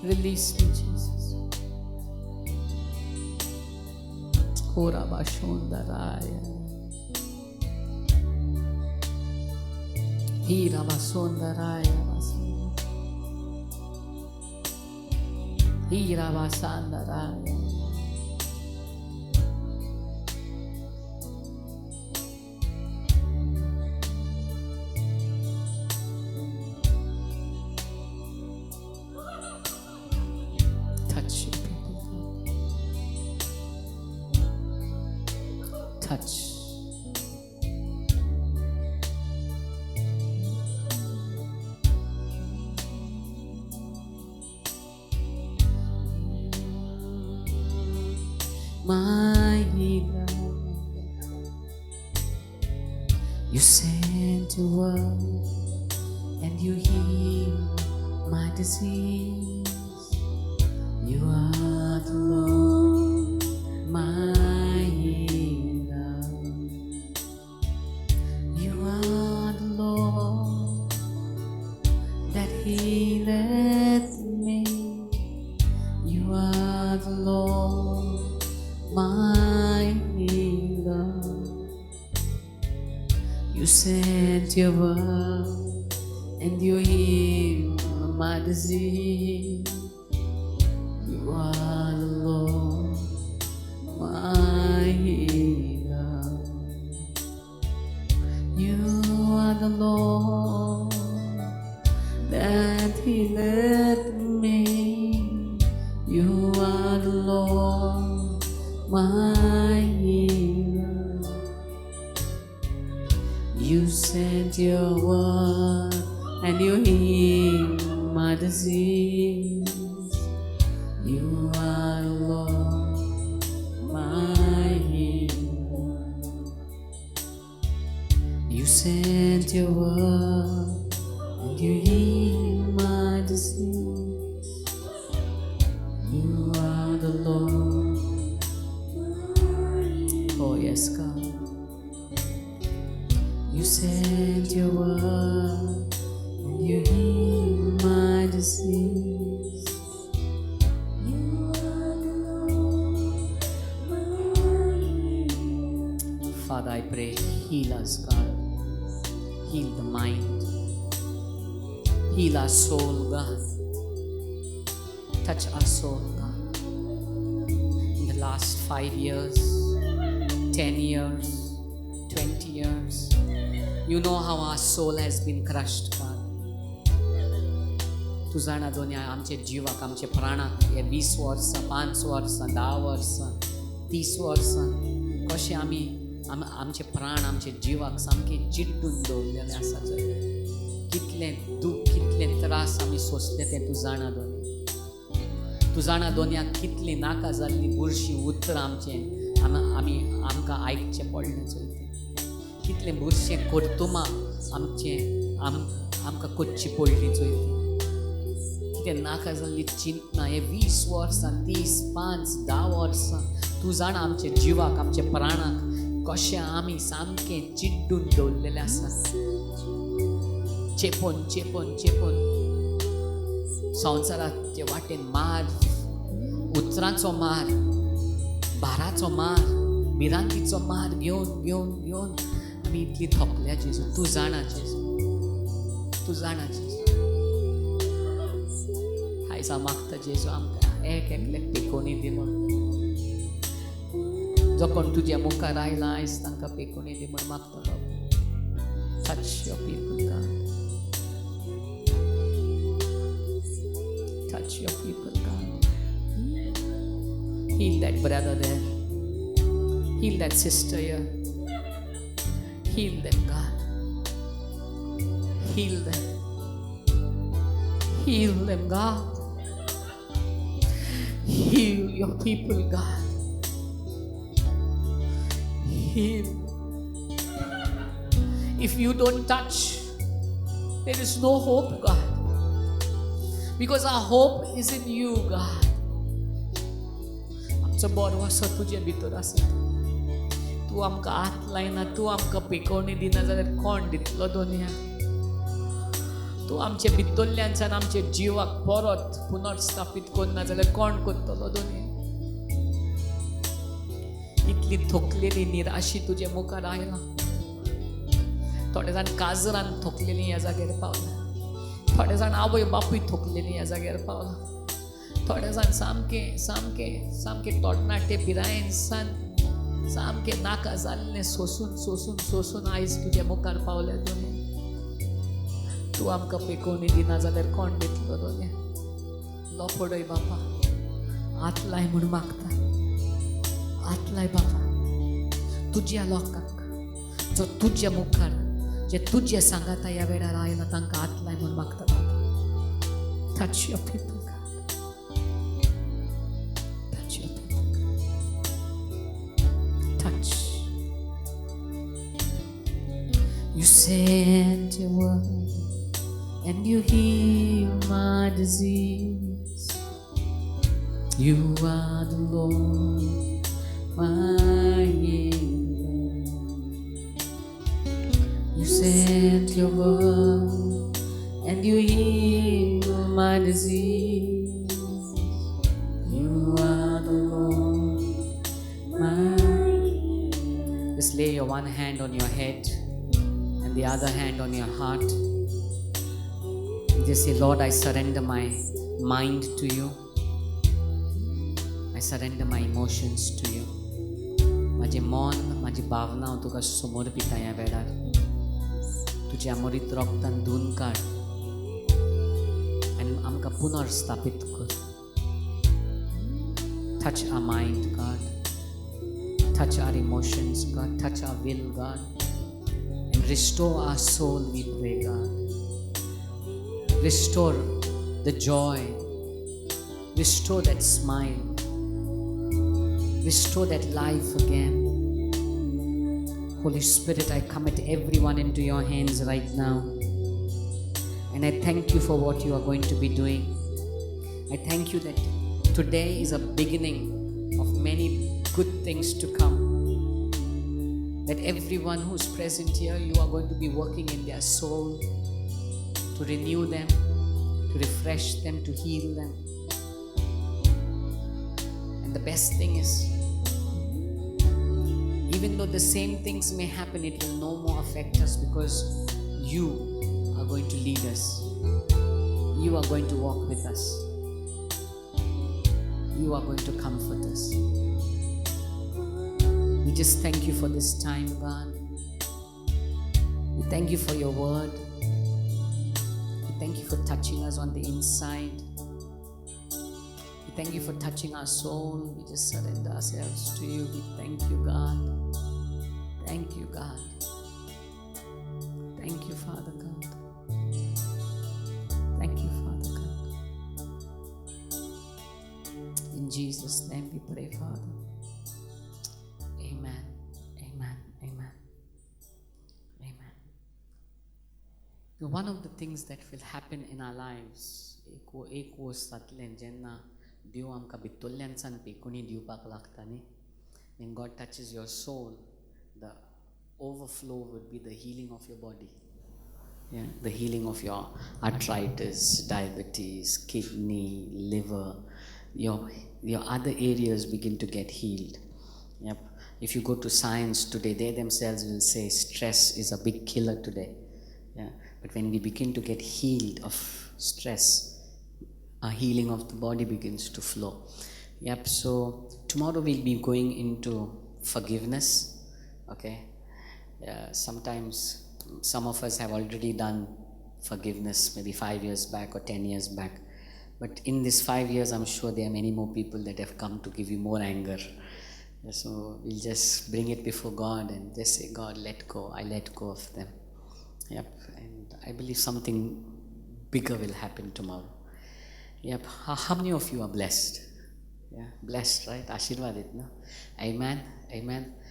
Release me Jesus. ओरा बाशोंदराया. Hira basondaraya basanda. Hira basandaraya. Touch you, people. Touch. My healer, you sent your word and you healed my disease. You are the Lord, my healer. You are the Lord, healeth me. You are the Lord, my healer. You sent your word and you healed my disease. You are the Lord, my healer. You are the Lord that healeth me. You are the Lord, my healer. You sent your word and you healed my disease. You are the Lord, my healer. You sent your word and you healed my disease. You are the Lord. Oh yes, God. You sent your word and you healed my disease. You are the Lord, my healer. Father, I pray, heal us, God. Heal the mind. Heal our soul, God. Touch our soul, God. In the last 5 years, 10 years, 20 years, you know how our soul has been crushed, God. तू जाणा दोन्ही आमचे जिवाक, आमचे प्राणाक हे 20 वर्सां, 5 वर्सां, 10 वर्सां, 30 वर्सां कशें आमचे प्राण, आमचे जिवाक सामके चिड्डून दवरलेले आसा. कितले दूख, कितले त्रास आमी सोंसले ते तू जाणा दोनी. तू जाणा दोनयाक कितली नाका जाल्ली बुरशी उतरां आमकां आयकचें पडलें चोयते. कितले बुरशे कोर्तुमां आमकां कोच्ची पडली चोयते. कितें नाका जाल्ली चिंतना हे 20 वर्सां, 30, 5, 10 वर्सां तू जाणा आमचे जिवाक, आमचे प्राणाक कशें आमी सामकें चिड्डून दवरलेलें आसा. चेपोन चेपोन चेपोन संवसाराचे वाटेन मार, उतरांचो मार, भाराचो मार, भिरांतीचो मार घेवन घेवन घेवन आमी इतली थकल्या. जेजू तूं जाणा, जेजू तूं जाणा. जेजू आयज हांव मागता जेजू आमकां एक एकल्याक पेकोनी दी म्हण. जो कोण तुज्या मुखार आयला आयज तांकां पेकोनी दी म्हण मागता बाबा. Touch your people, God. Touch your people, God. Heal that brother there. Heal that sister here. Heal them, God. Heal them. Heal them, God. Heal your people, God. Heal. If you don't touch, there is no hope, God. Because our hope is in you, God. आमचो बरवसो तुजे भितर आसा. तूं आमकां हात लायना, तूं आमकां पेकोवणी दिना जाल्यार कोण दितलो दोनया. तूं आमचे भितरल्यांच्यान आमचे जिवाक परत पुनर्स्थापीत करना जाल्यार कोण करतलो दोनया. इतली थकलेली निराशी तुजे मुखार आयला. थोडे जाण काजरान थकलेली ह्या जाग्यार पावला. थोडे जाण आवय बापूय थकलेली ह्या जाग्यार पावला. थोडे जाण सामके सामके सामके तोडनाटे पिरायेन सामके नाका जाल्ले सोसून सोसून सोसून आयज तुजे मुखार पावले दोनया. तूं आमकां पेकोवणी दिना जाल्यार कोण दितलो दोनया. लोपडय बापा, हात लाय म्हूण मागता. हात लाय बापा तुज्या लोकांक, जो तुज्या मुखार, जे तुज्या सांगाता ह्या वेळार आयला तांकां हात लाय म्हूण मागता बाबा. Touch your people, God. Touch your people, God. Touch. You sent your word and you heal my disease. You are the Lord, my healer. You sent your word and you heal disease. You are the Lord, my. Just lay your one hand on your head and the other hand on your heart. Just say, Lord, I surrender my mind to you. I surrender my emotions to you. माझे मन, माझी भावना हांव तुका समर्पित ह्या वेळार. तुज्या अमृत रक्तान धुवन काड आनी आमकां पुनर्स्थापीत कर. Touch our mind, God. Touch our emotions, God. Touch our will, God. And restore our soul, we pray, God. Restore the joy. Restore that smile. Restore that life again. Holy Spirit, I commit everyone into your hands right now. And I thank you for what you are going to be doing. I thank you that today is a beginning of many good things to come. That everyone who's present here, you are going to be working in their soul to renew them, to refresh them, to heal them. And the best thing is, even though the same things may happen, it will no more affect us because you are going to lead us. You are going to walk with us. You are going to comfort us. We just thank you for this time, God. We thank you for your word. We thank you for touching us on the inside. We thank you for touching our soul. We just surrender ourselves to you. We thank you, God. Thank you, God. Thank you, Father God. Thank you, Father God. In Jesus' name we pray, Father. Amen. Amen. Amen. Amen. One of the things that will happen in our lives, एक verse जातलें जेन्ना देव आमकां भितरल्यान सांगपी कोणी दिवपाक लागता न्ही. When God touches your soul, the overflow would be the healing of your body. Yeah, the healing of your arthritis, diabetes, kidney, liver, your other areas begin to get healed. Yep. If you go to science today, they themselves will say stress is a big killer today. Yeah. But when we begin to get healed of stress, a healing of the body begins to flow. Yep. So tomorrow we'll be going into forgiveness. Okay. Sometimes some of us have already done forgiveness maybe 5 years back or 10 years back. But in this 5 years, I'm sure there are many more people that have come to give you more anger. So we'll just bring it before God and just say, God, let go. I let go of them. Yep. And I believe something bigger will happen tomorrow. Yep. How many of you are blessed? Yeah, blessed, right? Ashirvadit, no? Amen. Amen.